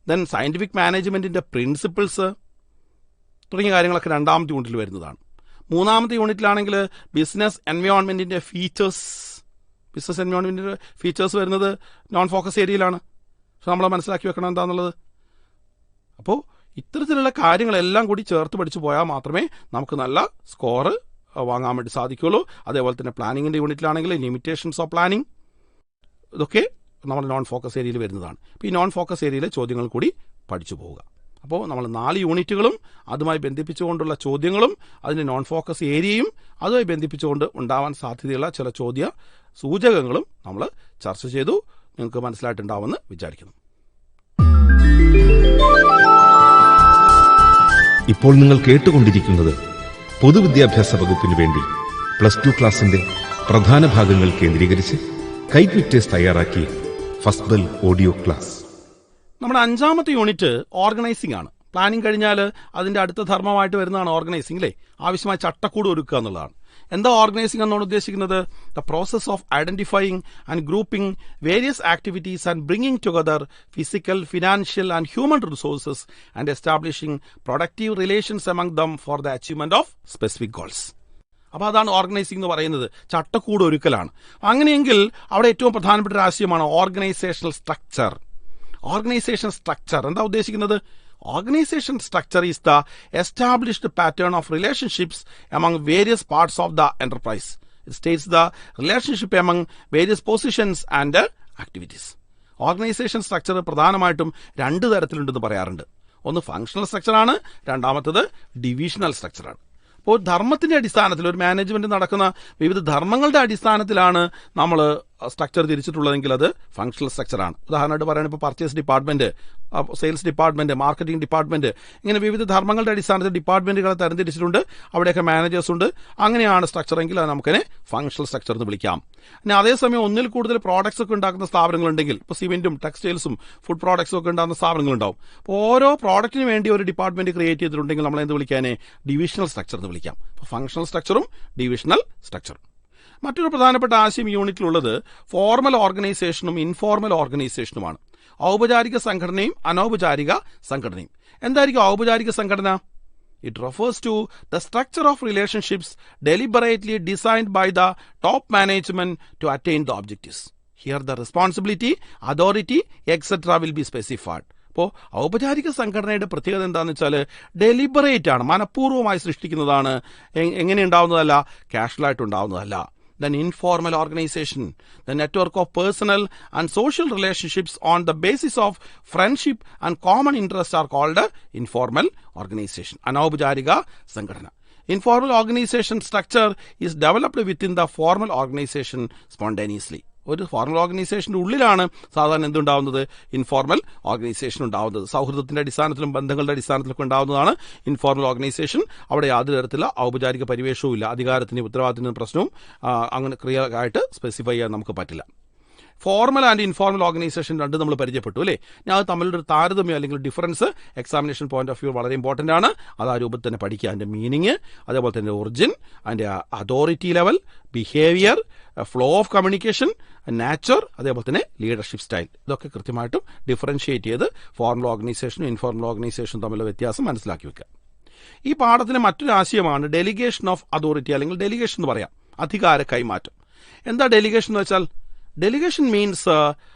[SPEAKER 2] then scientific മാനേജ്മെന്റിന്റെ പ്രിൻസിപ്പിൾസ് തുടങ്ങിയ കാര്യങ്ങളൊക്കെ രണ്ടാമത്തെ യൂണിറ്റിൽ വരുന്നതാണ്. മൂന്നാമത്തെ യൂണിറ്റിലാണെങ്കിൽ ബിസിനസ് എൻവയോൺമെന്റിന്റെ ഫീച്ചേഴ്സ്, ബിസിനസ് എൻവയോൺമെന്റിന്റെ ഫീച്ചേഴ്സ് വരുന്നത് നോൺ ഫോക്കസ് ഏരിയയിലാണ്. പക്ഷെ നമ്മൾ മനസ്സിലാക്കി വെക്കണം എന്താണെന്നുള്ളത്. അപ്പോൾ ഇത്തരത്തിലുള്ള കാര്യങ്ങളെല്ലാം കൂടി ചേർത്ത് പഠിച്ചു പോയാൽ മാത്രമേ നമുക്ക് നല്ല സ്കോറ് വാങ്ങാൻ വേണ്ടി സാധിക്കുകയുള്ളൂ. അതേപോലെ തന്നെ പ്ലാനിങ്ങിന്റെ യൂണിറ്റിലാണെങ്കിൽ ലിമിറ്റേഷൻസ് ഓഫ് പ്ലാനിങ്, ഇതൊക്കെ നമ്മൾ നോൺ ഫോക്കസ് ഏരിയയിൽ വരുന്നതാണ്. അപ്പോൾ ഈ നോൺ ഫോക്കസ് ഏരിയയിലെ ചോദ്യങ്ങൾ കൂടി പഠിച്ചു പോവുക. അപ്പോൾ നമ്മൾ 4 യൂണിറ്റുകളും അതുമായി ബന്ധിപ്പിച്ചുകൊണ്ടുള്ള ചോദ്യങ്ങളും അതിൻ്റെ നോൺ ഫോക്കസ് ഏരിയയും അതുമായി ബന്ധിപ്പിച്ചുകൊണ്ട് ഉണ്ടാവാൻ സാധ്യതയുള്ള ചില ചോദ്യ സൂചകങ്ങളും നമ്മൾ ചർച്ച ചെയ്തു. നിങ്ങൾക്ക് മനസ്സിലായിട്ടുണ്ടാവുമെന്ന് വിചാരിക്കുന്നു.
[SPEAKER 1] ഇപ്പോൾ നിങ്ങൾ കേട്ടുകൊണ്ടിരിക്കുന്നത് പൊതുവിദ്യാഭ്യാസ വകുപ്പിന് വേണ്ടി +2 ക്ലാസിന്റെ പ്രധാന ഭാഗങ്ങൾ കേന്ദ്രീകരിച്ച് കൈറ്റ് വിക്ടേഴ്സ് തയ്യാറാക്കി ഫസ്റ്റ് ബെൽ ഓഡിയോ ക്ലാസ്.
[SPEAKER 2] നമ്മുടെ 5ാമത്തെ യൂണിറ്റ് ഓർഗനൈസിംഗ് ആണ്. പ്ലാനിംഗ് കഴിഞ്ഞാൽ അതിന്റെ അടുത്ത ധർമ്മമായിട്ട് വരുന്നതാണ് ഓർഗനൈസിംഗ്, അല്ലേ? ആവശ്യമായ ചട്ടക്കൂട് ഒരുക്കുക എന്നുള്ളതാണ്. എന്താ ഓർഗനൈസിംഗ് എന്നാണ് ഉദ്ദേശിക്കുന്നത്? The process of identifying and grouping various activities and bringing together physical, financial and human resources and establishing productive relations among them for the achievement of specific goals. അപ്പോൾ അതാണ് ഓർഗനൈസിംഗ് എന്ന് പറയുന്നത്, ചട്ടക്കൂട് ഒരുക്കലാണ്. അങ്ങനെയെങ്കിൽ അവിടെ ഏറ്റവും പ്രധാനപ്പെട്ട ഒരു ആശയമാണ് ഓർഗനൈസേഷണൽ സ്ട്രക്ചർ. ഓർഗനൈസേഷൻ സ്ട്രക്ചർ എന്താ ഉദ്ദേശിക്കുന്നത്? Organization structure is the established pattern of relationships among various parts of the enterprise. It states the relationship among various positions and activities. Organization structure പ്രധാനമായിട്ടും 2 തരത്തിലുണ്ടെന്ന് പറയാറുണ്ട്. ഒന്ന് ഫങ്ഷണൽ സ്ട്രക്ചറാണ്, രണ്ടാമത്തത് ഡിവിഷണൽ സ്ട്രക്ചറാണ്. അപ്പോൾ ധർമ്മത്തിന്റെ അടിസ്ഥാനത്തിൽ ഒരു മാനേജ്മെന്റ് നടക്കുന്ന വിവിധ ധർമ്മങ്ങളുടെ അടിസ്ഥാനത്തിലാണ് നമ്മൾ സ്ട്രക്ചർ തിരിച്ചിട്ടുള്ളതെങ്കിൽ അത് ഫങ്ഷണൽ സ്ട്രക്ചറാണ്. ഉദാഹരണമായിട്ട് പറയുന്നത് ഇപ്പോൾ purchase department, sales department, marketing department, ഇങ്ങനെ വിവിധ ധർമ്മങ്ങളുടെ അടിസ്ഥാനത്തിൽ ഡിപ്പാർട്ട്മെന്റുകളെ തരംതിരിച്ചിട്ടുണ്ട്. അവിടെയൊക്കെ മാനേജേഴ്സ് ഉണ്ട്. അങ്ങനെയാണ് സ്ട്രക്ചർ എങ്കിൽ അത് നമുക്കതിനെ ഫങ്ഷണൽ സ്ട്രക്ചർ എന്ന് വിളിക്കാം. പിന്നെ അതേസമയം ഒന്നിൽ കൂടുതൽ പ്രോഡക്ട്സ് ഒക്കെ ഉണ്ടാക്കുന്ന സ്ഥാപനങ്ങളുണ്ടെങ്കിൽ, ഇപ്പോൾ സിമെന്റും ടെക്സ്റ്റൈൽസും ഫുഡ് പ്രോഡക്ട്സും ഒക്കെ ഉണ്ടാകുന്ന സ്ഥാപനങ്ങളുണ്ടാവും. അപ്പോൾ ഓരോ പ്രോഡക്റ്റിന് വേണ്ടി ഒരു ഡിപ്പാർട്ട്മെന്റ് ക്രിയേറ്റ് ചെയ്തിട്ടുണ്ടെങ്കിൽ നമ്മൾ എന്ത് വിളിക്കാനേ? ഡിവിഷണൽ സ്ട്രക്ചർ എന്ന് വിളിക്കാം. അപ്പോൾ ഫങ്ഷണൽ സ്ട്രക്ചറും ഡിവിഷണൽ സ്ട്രക്ചറും. മറ്റൊരു പ്രധാനപ്പെട്ട ആശയം യൂണിറ്റിലുള്ളത് ഫോർമൽ ഓർഗനൈസേഷനും ഇൻഫോർമൽ ഓർഗനൈസേഷനുമാണ്. ഔപചാരിക സംഘടനയും അനൗപചാരിക സംഘടനയും. എന്തായിരിക്കും ഔപചാരിക സംഘടന? It refers to the structure of relationships deliberately designed by the top management to attain the objectives. Here the responsibility, authority, etc. will be specified. അപ്പോൾ ഔപചാരിക സംഘടനയുടെ പ്രത്യേകത എന്താണെന്ന് വെച്ചാൽ ഡെലിബറേറ്റ് ആണ്, മനഃപൂർവ്വമായി സൃഷ്ടിക്കുന്നതാണ്. എങ്ങനെ ഉണ്ടാവുന്നതല്ല, കാഷ്വലായിട്ട് ഉണ്ടാവുന്നതല്ല. Then informal organization, the network of personal and social relationships on the basis of friendship and common interests are called informal organization. അനൗപചാരിക സംഘടന. Informal organization structure is developed within the formal organization spontaneously. ഒരു formal ഓർഗനൈസേഷന്റെ ഉള്ളിലാണ് സാധാരണ എന്തുണ്ടാവുന്നത്? Informal organisation ഉണ്ടാവുന്നത്. സൗഹൃദത്തിന്റെ അടിസ്ഥാനത്തിലും ബന്ധങ്ങളുടെ അടിസ്ഥാനത്തിലൊക്കെ ഉണ്ടാവുന്നതാണ് ഇൻഫോർമൽ ഓർഗനൈസേഷൻ. അവിടെ യാതൊരു തരത്തിലുള്ള ഔപചാരിക പരിവേഷവും ഇല്ല. അധികാരത്തിനും ഉത്തരവാദിത്തത്തിനും പ്രശ്നവും അങ്ങനെ ക്ലിയർ ആയിട്ട് സ്പെസിഫൈ ചെയ്യാൻ നമുക്ക് പറ്റില്ല. ഫോർമൽ ആൻഡ് ഇൻഫോർമൽ ഓർഗനൈസേഷൻ രണ്ട് നമ്മൾ പരിചയപ്പെട്ടു, അല്ലേ? ഞാൻ അത് തമ്മിലൊരു താരതമ്യം അല്ലെങ്കിൽ difference examination point of view വളരെ ഇമ്പോർട്ടൻ്റ് ആണ്. അത് ആ രൂപത്തിൽ തന്നെ പഠിക്കുക. അതിൻ്റെ മീനിങ്, അതേപോലെ തന്നെ ഒറിജിൻ, അതിൻ്റെ authority level, behaviour, flow of communication, nature, അതേപോലെ തന്നെ ലീഡർഷിപ്പ് സ്റ്റൈൽ, ഇതൊക്കെ കൃത്യമായിട്ടും ഡിഫറൻഷിയേറ്റ് ചെയ്ത് ഫോർമൽ ഓർഗനൈസേഷനും ഇൻഫോർമൽ ഓർഗനൈസേഷനും തമ്മിലുള്ള വ്യത്യാസം മനസ്സിലാക്കി വെക്കുക. ഈ പാഠത്തിലെ മറ്റൊരു ആശയമാണ് ഡെലിഗേഷൻ ഓഫ് അതോറിറ്റി, അല്ലെങ്കിൽ ഡെലിഗേഷൻ എന്ന് പറയാം, അധികാര കൈമാറ്റം. എന്താ ഡെലിഗേഷൻ എന്ന് വെച്ചാൽ? Delegation means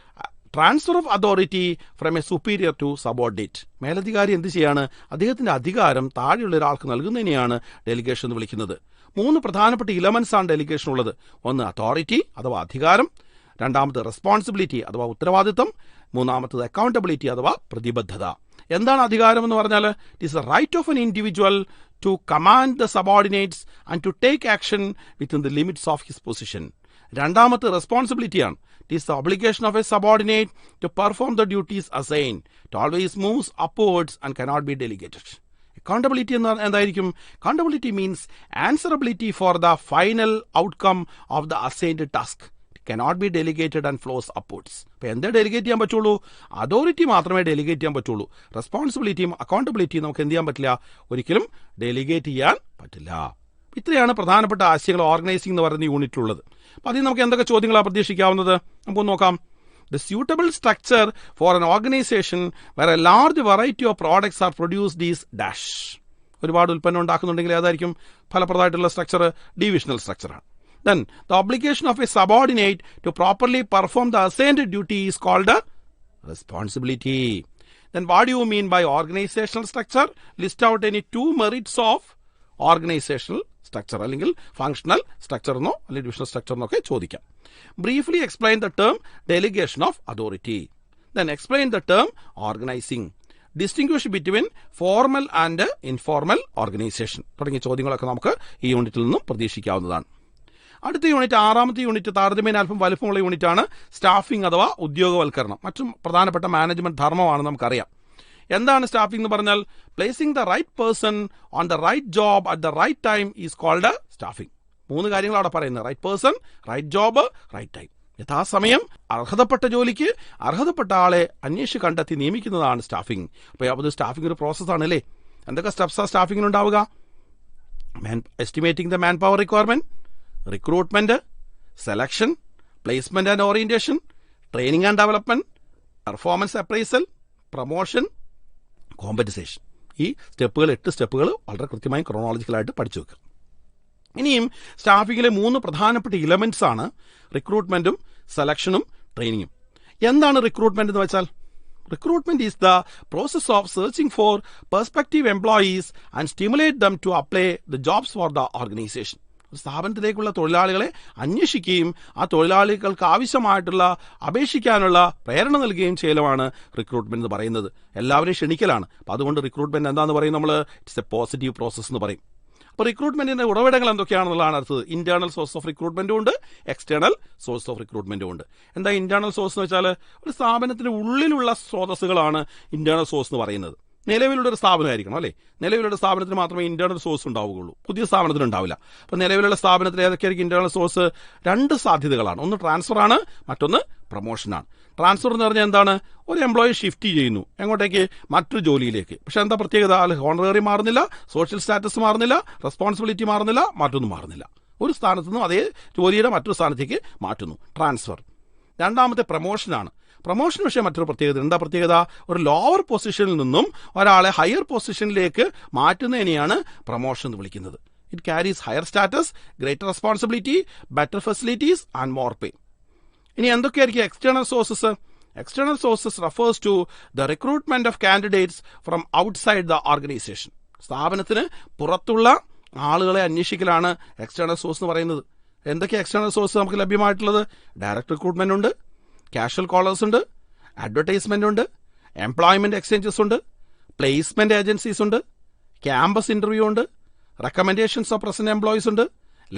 [SPEAKER 2] transfer of authority from a superior to subordinate. മേലധികാരി എന്ത് ചെയ്യാണ്? അദ്ദേഹത്തിന്റെ അധികാരം താഴെയുള്ള ഒരാൾക്ക് നൽകുന്നതിനെയാണ് ഡെലിഗേഷൻ എന്ന് വിളിക്കുന്നത്. 3 പ്രധാനപ്പെട്ട ഇലമെന്റ്സ് ആണ് ഡെലിഗേഷൻ ഉള്ളത്. ഒന്ന് അതോറിറ്റി അഥവാ അധികാരം, രണ്ടാമത് റെസ്പോൺസിബിലിറ്റി അഥവാ ഉത്തരവാദിത്തം, മൂന്നാമത്തത് അക്കൗണ്ടബിലിറ്റി അഥവാ പ്രതിബദ്ധത. എന്താണ് അധികാരം എന്ന് പറഞ്ഞാൽ? It is the right of an individual to command the subordinates and to take action within the limits of his position. രണ്ടാമത്തെ റെസ്പോൺസിബിലിറ്റിയാണ്. It is the obligation of a subordinate to perform the duties assigned. It always moves upwards and cannot be delegated. Accountability എന്ന് എന്തായിരിക്കും? Accountability means answerability for the final outcome of the assigned task cannot be delegated and flows upwards. അപ്പോൾ എന്താ delegate ചെയ്യാൻ പറ്റുള്ളൂ? Authority മാത്രമേ delegate ചെയ്യാൻ പറ്റുള്ളൂ. റെസ്പോൺസിബിലിറ്റിയും അക്കൗണ്ടബിലിറ്റിയും നമുക്ക് എന്ത് ചെയ്യാൻ പറ്റില്ല? ഒരിക്കലും ഡെലിഗേറ്റ് ചെയ്യാൻ പറ്റില്ല. ഇത്രയാണ് പ്രധാനപ്പെട്ട ആശയങ്ങൾ ഓർഗനൈസിംഗ് എന്ന് പറയുന്ന യൂണിറ്റിലുള്ളത്. അപ്പോൾ അതിൽ നമുക്ക് എന്തൊക്കെ ചോദ്യങ്ങളാണ് പ്രതീക്ഷിക്കാവുന്നത്? നമുക്ക് നോക്കാം. The suitable structure for an organization where a large variety of products are produced is dash. ഒരുപാട് ഉൽപ്പന്നം ഉണ്ടാക്കുന്നുണ്ടെങ്കിൽ ഏതായിരിക്കും ഫലപ്രദമായിട്ടുള്ള സ്ട്രക്ചർ? ഡിവിഷണൽ സ്ട്രക്ചറാണ്. Then the obligation of a subordinate to properly perform the assigned duty is called a responsibility. Then what do you mean by organizational structure? List out any 2 merits of organizational structure. അല്ലെങ്കിൽ functional structure എന്നോ അല്ലെങ്കിൽ divisional structure എന്നൊക്കെ ചോദിക്കാം. Briefly explain the term delegation of authority. Then explain the term organizing. Distinguish between formal and informal organization. തുടങ്ങിയ ചോദ്യങ്ങളൊക്കെ നമുക്ക് ഈ യൂണിറ്റിൽ നിന്നും പ്രതീക്ഷിക്കാവുന്നതാണ്. അടുത്ത യൂണിറ്റ്, 6ാമത്തെ യൂണിറ്റ്, താരതമ്യേന അല്പം വലുപ്പമുള്ള യൂണിറ്റാണ് സ്റ്റാഫിംഗ് അഥവാ ഉദ്യോഗവൽക്കരണം. മറ്റും പ്രധാനപ്പെട്ട മാനേജ്മെന്റ് ധർമ്മമാണ് നമുക്കറിയാം. എന്താണ് സ്റ്റാഫിംഗ് എന്ന് പറഞ്ഞാൽ? Placing the right person on the right job at the right time is called staffing. 3 കാര്യങ്ങൾ അവിടെ പറയുന്നത്: right person, right job, right time. യഥാസമയം അർഹതപ്പെട്ട ജോലിക്ക് അർഹതപ്പെട്ട ആളെ അന്വേഷിച്ച് കണ്ടെത്തി നിയമിക്കുന്നതാണ് സ്റ്റാഫിംഗ്. അപ്പോൾ അത് സ്റ്റാഫിംഗ് ഒരു പ്രോസസ്സാണ് അല്ലേ? എന്തൊക്കെ സ്റ്റെപ്സാണ് സ്റ്റാഫിംഗിന് ഉണ്ടാവുക? Estimating the man power requirement, recruitment, selection, placement and orientation, training and development, performance appraisal, promotion, compensation. ഈ സ്റ്റെപ്പുകൾ 8 സ്റ്റെപ്പുകൾ വളരെ കൃത്യമായി ക്രോണോളജിക്കലായിട്ട് പഠിച്ചു വെക്കുക. ഇനിയും സ്റ്റാഫിംഗിലെ 3 പ്രധാനപ്പെട്ട ഇലമെന്റ്സ് ആണ് റിക്രൂട്ട്മെന്റും സെലക്ഷനും ട്രെയിനിങ്ങും. എന്താണ് റിക്രൂട്ട്മെന്റ് എന്ന് വെച്ചാൽ? Recruitment is the process of searching for perspective employees and stimulate them to apply the jobs for the organisation. സ്ഥാപനത്തിലേക്കുള്ള തൊഴിലാളികളെ അന്വേഷിക്കുകയും ആ തൊഴിലാളികൾക്ക് ആവശ്യമായിട്ടുള്ള അപേക്ഷിക്കാനുള്ള പ്രേരണ നൽകുകയും ചെയ്യലുമാണ് റിക്രൂട്ട്മെന്റ് എന്ന് പറയുന്നത്. എല്ലാവരെയും ക്ഷണിക്കലാണ്. അപ്പോൾ അതുകൊണ്ട് റിക്രൂട്ട്മെന്റ് എന്താണെന്ന് പറയും? നമ്മൾ ഇറ്റ്സ് എ പോസിറ്റീവ് പ്രോസസ് എന്ന് പറയും. അപ്പോൾ റിക്രൂട്ട്മെന്റിന്റെ ഉറവിടങ്ങൾ എന്തൊക്കെയാണെന്നുള്ളതാണ് അടുത്തത്. ഇന്റേണൽ സോഴ്സ് ഓഫ് റിക്രൂട്ട്മെന്റും ഉണ്ട്, എക്സ്റ്റേണൽ സോഴ്സ് ഓഫ് റിക്രൂട്ട്മെന്റും ഉണ്ട്. എന്താ ഇന്റേണൽ സോഴ്സ് എന്ന് വെച്ചാൽ? ഒരു സ്ഥാപനത്തിന്റെ ഉള്ളിലുള്ള സ്രോതസ്സുകളാണ് ഇന്റേണൽ സോഴ്സ് എന്ന് പറയുന്നത്. നിലവിലുള്ള ഒരു സ്ഥാപനമായിരിക്കണം അല്ലേ? നിലവിലുള്ള സ്ഥാപനത്തിന് മാത്രമേ ഇന്റേണൽ സോഴ്സ് ഉണ്ടാവുകയുള്ളൂ, പുതിയ സ്ഥാപനത്തിന് ഉണ്ടാവില്ല. അപ്പോൾ നിലവിലുള്ള സ്ഥാപനത്തിൽ ഏതൊക്കെയായിരിക്കും ഇന്റേണൽ സോഴ്സ്? 2 സാധ്യതകളാണ്. ഒന്ന് ട്രാൻസ്ഫർ ആണ്, മറ്റൊന്ന് പ്രൊമോഷനാണ്. ട്രാൻസ്ഫർ എന്ന് പറഞ്ഞാൽ എന്താണ്? ഒരു എംപ്ലോയി ഷിഫ്റ്റ് ചെയ്യുന്നു എങ്ങോട്ടേക്ക്? മറ്റൊരു ജോലിയിലേക്ക്. പക്ഷെ എന്താ പ്രത്യേകത? ഹോണററി മാറുന്നില്ല, സോഷ്യൽ സ്റ്റാറ്റസ് മാറുന്നില്ല, റെസ്പോൺസിബിലിറ്റി മാറുന്നില്ല, മറ്റൊന്നും മാറുന്നില്ല. ഒരു സ്ഥാനത്തു നിന്നും അതേ ജോലിയുടെ മറ്റൊരു സ്ഥാനത്തേക്ക് മാറ്റുന്നു, ട്രാൻസ്ഫർ. രണ്ടാമത്തെ പ്രൊമോഷനാണ്. പ്രൊമോഷൻ പക്ഷേ മറ്റൊരു പ്രത്യേകത. എന്താ പ്രത്യേകത? ഒരു ലോവർ പൊസിഷനിൽ നിന്നും ഒരാളെ ഹയർ പൊസിഷനിലേക്ക് മാറ്റുന്നതിനെയാണ് പ്രൊമോഷൻ എന്ന് വിളിക്കുന്നത്. It carries higher status, greater responsibility, better facilities and more pay. ഇനി എന്തൊക്കെയായിരിക്കും external sources? External sources refers to the recruitment of candidates from outside the organisation. സ്ഥാപനത്തിന് പുറത്തുള്ള ആളുകളെ അന്വേഷിക്കലാണ് എക്സ്റ്റേണൽ സോഴ്സ് എന്ന് പറയുന്നത്. എന്തൊക്കെ എക്സ്റ്റേണൽ സോഴ്സ് നമുക്ക് ലഭ്യമായിട്ടുള്ളത്? ഡയറക്റ്റ് റിക്രൂട്ട്മെന്റ് ഉണ്ട്, കാഷ്വൽ കോളേഴ്സ് ഉണ്ട്, അഡ്വർടൈസ്മെന്റ് ഉണ്ട്, എംപ്ലോയ്മെന്റ് എക്സ്ചേഞ്ചസ് ഉണ്ട്, പ്ലേസ്മെന്റ് ഏജൻസീസ് ഉണ്ട്, ക്യാമ്പസ് ഇന്റർവ്യൂ ഉണ്ട്, റെക്കമെൻഡേഷൻസ് ഓഫ് പ്രസന്റ് എംപ്ലോയീസ് ഉണ്ട്,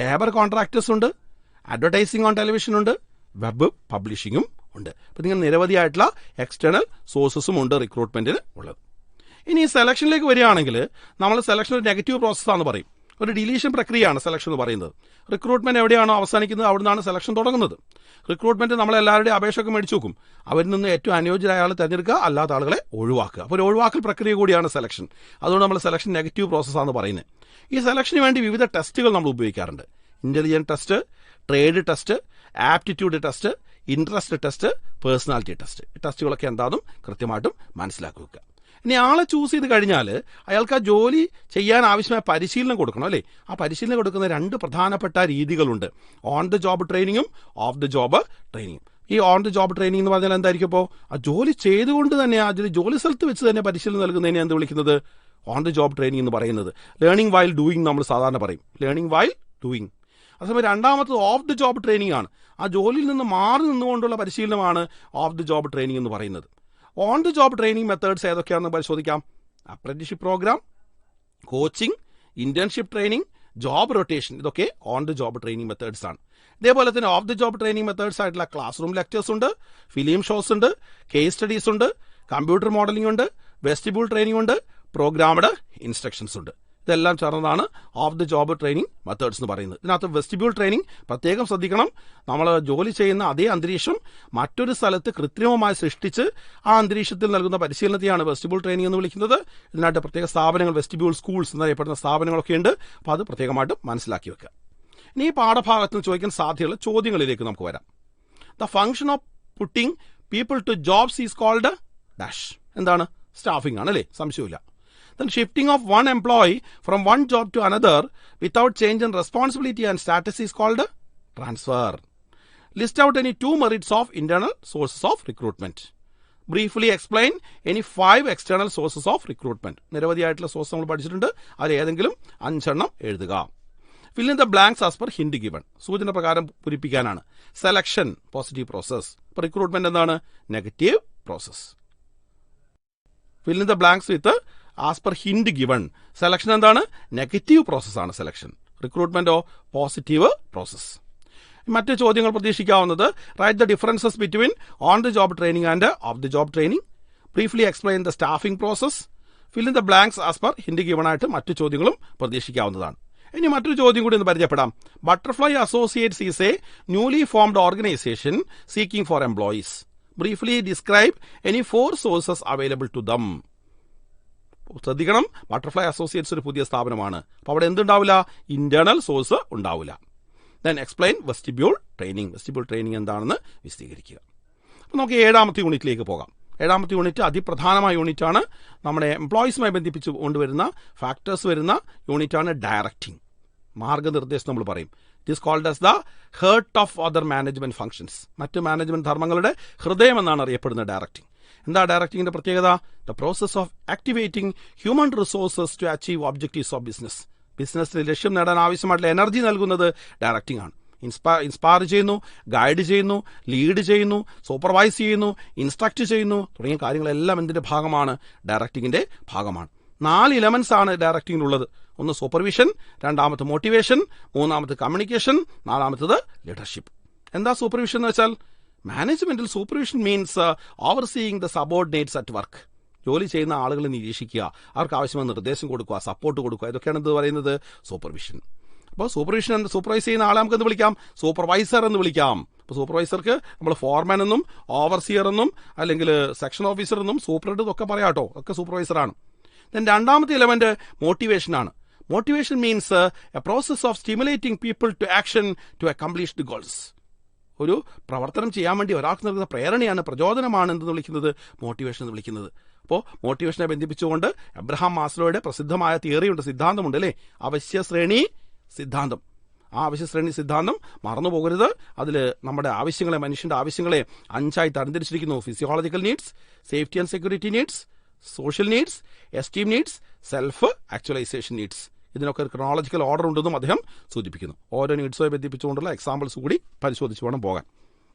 [SPEAKER 2] ലേബർ കോൺട്രാക്ടേഴ്സ് ഉണ്ട്, അഡ്വർടൈസിംഗ് ഓൺ ടെലിവിഷൻ ഉണ്ട്, വെബ് പബ്ലിഷിംഗും ഉണ്ട്. അപ്പം നിങ്ങൾ നിരവധിയായിട്ടുള്ള എക്സ്റ്റേണൽ സോഴ്സസും ഉണ്ട് റിക്രൂട്ട്മെന്റിന് ഉള്ളത്. ഇനി സെലക്ഷനിലേക്ക് വരികയാണെങ്കിൽ നമ്മൾ സെലക്ഷൻ ഒരു നെഗറ്റീവ് പ്രോസസ്സാണെന്ന് പറയും. ഒരു ഡിലീഷൻ പ്രക്രിയയാണ് സെലക്ഷൻ എന്ന് പറയുന്നത്. റിക്രൂട്ട്മെന്റ് എവിടെയാണോ അവസാനിക്കുന്നത് അവിടെ നിന്നാണ് സെലക്ഷൻ തുടങ്ങുന്നത്. റിക്രൂട്ട്മെന്റ് നമ്മളെല്ലാവരുടെയും അപേക്ഷയൊക്കെ മേടിച്ചു നോക്കും. അവരിൽ നിന്ന് ഏറ്റവും അനുയോജ്യരായ ആളെ തിരഞ്ഞെടുക്കുക, അല്ലാത്ത ആളുകളെ ഒഴിവാക്കുക. അപ്പോൾ ഒരു ഒഴിവാക്കൽ പ്രക്രിയ കൂടിയാണ് സെലക്ഷൻ. അതുകൊണ്ട് നമ്മൾ സെലക്ഷൻ നെഗറ്റീവ് പ്രോസസ്സാണെന്ന് പറയുന്നത്. ഈ സെലക്ഷന് വേണ്ടി വിവിധ ടെസ്റ്റുകൾ നമ്മൾ ഉപയോഗിക്കാറുണ്ട്. Intelligence test, trade test, aptitude test, interest test, personality test. ഈ ടെസ്റ്റുകളൊക്കെ എന്താണെന്നും കൃത്യമായിട്ടും മനസ്സിലാക്കി വെക്കുക. ഇനി ആളെ ചൂസ് ചെയ്ത് കഴിഞ്ഞാൽ അയാൾക്ക് ആ ജോലി ചെയ്യാൻ ആവശ്യമായ പരിശീലനം കൊടുക്കണം അല്ലേ? ആ പരിശീലനം കൊടുക്കുന്ന 2 പ്രധാനപ്പെട്ട രീതികളുണ്ട്. ഓൺ ദ ജോബ് ട്രെയിനിങ്ങും ഓഫ് ദ ജോബ് ട്രെയിനിങ്ങും. ഈ ഓൺ ദ ജോബ് ട്രെയിനിങ് എന്ന് പറഞ്ഞാൽ എന്തായിരിക്കും? ഇപ്പോൾ ആ ജോലി ചെയ്തുകൊണ്ട് തന്നെ ആ ജോലി സ്ഥലത്ത് വെച്ച് തന്നെ പരിശീലനം നൽകുന്നതിനെ എന്ത് വിളിക്കുന്നത്? ഓൺ ദ ജോബ് ട്രെയിനിങ് എന്ന് പറയുന്നത്. ലേണിംഗ് വൈൽ ഡൂയിങ് നമ്മൾ സാധാരണ പറയും. Learning while doing. അതേസമയം രണ്ടാമത്തത് ഓഫ് ദ ജോബ് ട്രെയിനിങ് ആണ്. ആ ജോലിയിൽ നിന്ന് മാറി നിന്നുകൊണ്ടുള്ള പരിശീലനമാണ് ഓഫ് ദ ജോബ് ട്രെയിനിങ് എന്ന് പറയുന്നത്. On the job training methods ഏതൊക്കെയാണെന്ന് പരിശോധിക്കാം. Apprenticeship programme, coaching, internship training, job rotation. ഇതൊക്കെ on the job training methods ആണ്. ഇതേപോലെ തന്നെ off the job training methods ആയിട്ടുള്ള ക്ലാസ് റൂം ലെക്ചേഴ്സ് ഉണ്ട്, ഫിലിം ഷോസ് ഉണ്ട്, കേസ് സ്റ്റഡീസ് ഉണ്ട്, കമ്പ്യൂട്ടർ മോഡലിംഗ് ഉണ്ട്, വെസ്റ്റിബ്യൂൾ ട്രെയിനിങ് ഉണ്ട്, പ്രോഗ്രാംഡ് ഇൻസ്ട്രക്ഷൻസ് ഉണ്ട്. ഇതെല്ലാം ചേർന്നതാണ് off the job training methods എന്ന് പറയുന്നത്. ഇതിനകത്ത് വെസ്റ്റിബ്യൂൾ ട്രെയിനിങ് പ്രത്യേകം ശ്രദ്ധിക്കണം. നമ്മൾ ജോലി ചെയ്യുന്ന അതേ അന്തരീക്ഷം മറ്റൊരു സ്ഥലത്ത് കൃത്രിമമായി സൃഷ്ടിച്ച് ആ അന്തരീക്ഷത്തിൽ നൽകുന്ന പരിശീലനത്തെയാണ് വെസ്റ്റിബ്യൂൾ ട്രെയിനിങ് എന്ന് വിളിക്കുന്നത്. ഇതിനായിട്ട് പ്രത്യേക സ്ഥാപനങ്ങൾ, വെസ്റ്റിബ്യൂൾ സ്കൂൾസ് എന്നറിയപ്പെടുന്ന സ്ഥാപനങ്ങളൊക്കെ ഉണ്ട്. അപ്പോൾ അത് പ്രത്യേകമായിട്ട് മനസ്സിലാക്കി വെക്കുക. ഇനി ഈ പാഠഭാഗത്ത് ചോദിക്കാൻ സാധ്യതയുള്ള ചോദ്യങ്ങളിലേക്ക് നമുക്ക് വരാം. The function of putting people to jobs is called dash. എന്താണ്? സ്റ്റാഫിംഗ് ആണ്, അല്ലേ? സംശയമില്ല. Then shifting of one employee from one job to another without change in responsibility and status is called transfer. List out any 2 merits of internal sources of recruitment. Briefly explain any 5 external sources of recruitment. നിരവധിയായിട്ടുള്ള source നമ്മൾ പഠിച്ചിട്ടുണ്ട്. അതിൽ ഏതെങ്കിലും 5 എണ്ണം എഴുതുക. Fill in the blanks as per hint given. സൂചന പ്രകാരം പൂരിപ്പിക്കാനാണ്. Selection positive process. റിക്രൂട്ട്മെന്റ് എന്താണ്? Negative process. Fill in the blanks with as per hint given. Selection എന്താണ്? നെഗറ്റീവ് പ്രോസസ്സാണ് സെലക്ഷൻ. റിക്രൂട്ട്മെന്റോ പോസിറ്റീവ് പ്രോസസ്. മറ്റ് ചോദ്യങ്ങൾ പ്രതീക്ഷിക്കാവുന്നത് write the differences between on the job training and off the job training. Briefly explain the staffing process. Fill in the blanks as per hint given ആയിട്ട് മറ്റു ചോദ്യങ്ങളും പ്രതീക്ഷിക്കാവുന്നതാണ്. ഇനി മറ്റൊരു ചോദ്യം കൂടി ഒന്ന് പരിചയപ്പെടാം. Butterfly associates is a newly formed organisation seeking for employees. Briefly describe any 4 sources available to them. ശ്രദ്ധിക്കണം, ബട്ടർഫ്ലൈ അസോസിയേറ്റ്സ് ഒരു പുതിയ സ്ഥാപനമാണ്. അപ്പോൾ അവിടെ എന്തുണ്ടാവില്ല? ഇന്റേണൽ സോഴ്സ് ഉണ്ടാവില്ല. Then explain vestibule training. Vestibule training എന്താണെന്ന് വിശദീകരിക്കുക. അപ്പോൾ നമുക്ക് 7ാമത്തെ യൂണിറ്റിലേക്ക് പോകാം. 7ാമത്തെ യൂണിറ്റ് അതിപ്രധാനമായ യൂണിറ്റാണ്. നമ്മുടെ എംപ്ലോയീസുമായി ബന്ധിപ്പിച്ച് കൊണ്ടുവരുന്ന ഫാക്ടേഴ്സ് വരുന്ന യൂണിറ്റാണ് ഡയറക്റ്റിംഗ്. മാർഗനിർദ്ദേശം നമ്മൾ പറയും. It is called as the heart of other management functions. മറ്റ് മാനേജ്മെന്റ് ധർമ്മങ്ങളുടെ ഹൃദയം എന്നാണ് അറിയപ്പെടുന്നത് ഡയറക്റ്റിംഗ്. എന്താ ഡയറക്റ്റിംഗിന്റെ പ്രത്യേകത? The process of activating human resources to achieve objectives of business. ബിസിനസ്സിൽ ലക്ഷ്യം നേടാൻ ആവശ്യമായിട്ടുള്ള എനർജി നൽകുന്നത് ഡയറക്റ്റിംഗ് ആണ്. ഇൻസ്പയർ ചെയ്യുന്നു, ഗൈഡ് ചെയ്യുന്നു, ലീഡ് ചെയ്യുന്നു, സൂപ്പർവൈസ് ചെയ്യുന്നു, ഇൻസ്ട്രക്ട് ചെയ്യുന്നു തുടങ്ങിയ കാര്യങ്ങളെല്ലാം എന്തിന്റെ ഭാഗമാണ്? ഡയറക്റ്റിംഗിന്റെ ഭാഗമാണ്. 4 എലമെന്റ്സ് ആണ് ഡയറക്റ്റിംഗിലുള്ളത്. ഒന്ന് സൂപ്പർവിഷൻ, 2ാമത് മോട്ടിവേഷൻ, 3ാമത് കമ്മ്യൂണിക്കേഷൻ, 4ാമത്തത് ലീഡർഷിപ്പ്. എന്താ സൂപ്പർവിഷൻ എന്ന് വെച്ചാൽ? മാനേജ്മെന്റിൽ supervision means overseeing the subordinates at work. ജോലി ചെയ്യുന്ന ആളുകളെ നിരീക്ഷിക്കുക, അവർക്ക് ആവശ്യമായ നിർദ്ദേശം കൊടുക്കുക, സപ്പോർട്ട് കൊടുക്കുക. ഇതൊക്കെയാണ് എന്ത് പറയുന്നത്? സൂപ്പർവിഷൻ. അപ്പോൾ സൂപ്പർവൈസ് ചെയ്യുന്ന ആളെ നമുക്ക് എന്ത് വിളിക്കാം? സൂപ്പർവൈസർ എന്ന് വിളിക്കാം. അപ്പോൾ സൂപ്പർവൈസർക്ക് നമ്മൾ ഫോർമാൻ എന്നും ഓവർസിയർ എന്നും അല്ലെങ്കിൽ സെക്ഷൻ ഓഫീസർ എന്നും സൂപ്രണ്ട് ഒക്കെ പറയാട്ടോ, ഒക്കെ സൂപ്പർവൈസറാണ്. ദെൻ 2ാമത്തെ എലമെന്റ് മോട്ടിവേഷൻ ആണ്. Motivation means a process of stimulating people to action to accomplish the goals. ഒരു പ്രവർത്തനം ചെയ്യാൻ വേണ്ടി ഒരാൾക്ക് നൽകുന്ന പ്രേരണയാണ്, പ്രചോദനമാണ് എന്ന് വിളിക്കുന്നത് മോട്ടിവേഷൻ എന്ന് വിളിക്കുന്നത്. അപ്പോൾ മോട്ടിവേഷനെ ബന്ധിപ്പിച്ചുകൊണ്ട് എബ്രഹാം മാസ്ലോയുടെ പ്രസിദ്ധമായ തിയറിയുണ്ട്, സിദ്ധാന്തമുണ്ട്, അല്ലേ? അവശ്യശ്രേണി സിദ്ധാന്തം. ആ അവശ്യശ്രേണി സിദ്ധാന്തം മറന്നു പോകരുത്. അതിൽ നമ്മുടെ ആവശ്യങ്ങളെ, മനുഷ്യന്റെ ആവശ്യങ്ങളെ 5ആയി തരംതിരിച്ചിരിക്കുന്നു. Physiological needs, safety and security needs, social needs, esteem needs, self actualisation needs. ഇതിനൊക്കെ ഒരു ക്രോണോളജിക്കൽ ഓർഡർ ഉണ്ടെന്നും അദ്ദേഹം സൂചിപ്പിക്കുന്നു. ഓരോ നീഡ്സുമായി ബന്ധിപ്പിച്ചുകൊണ്ടുള്ള എക്സാമ്പിൾസ് കൂടി പരിശോധിച്ച് വേണം പോകാൻ.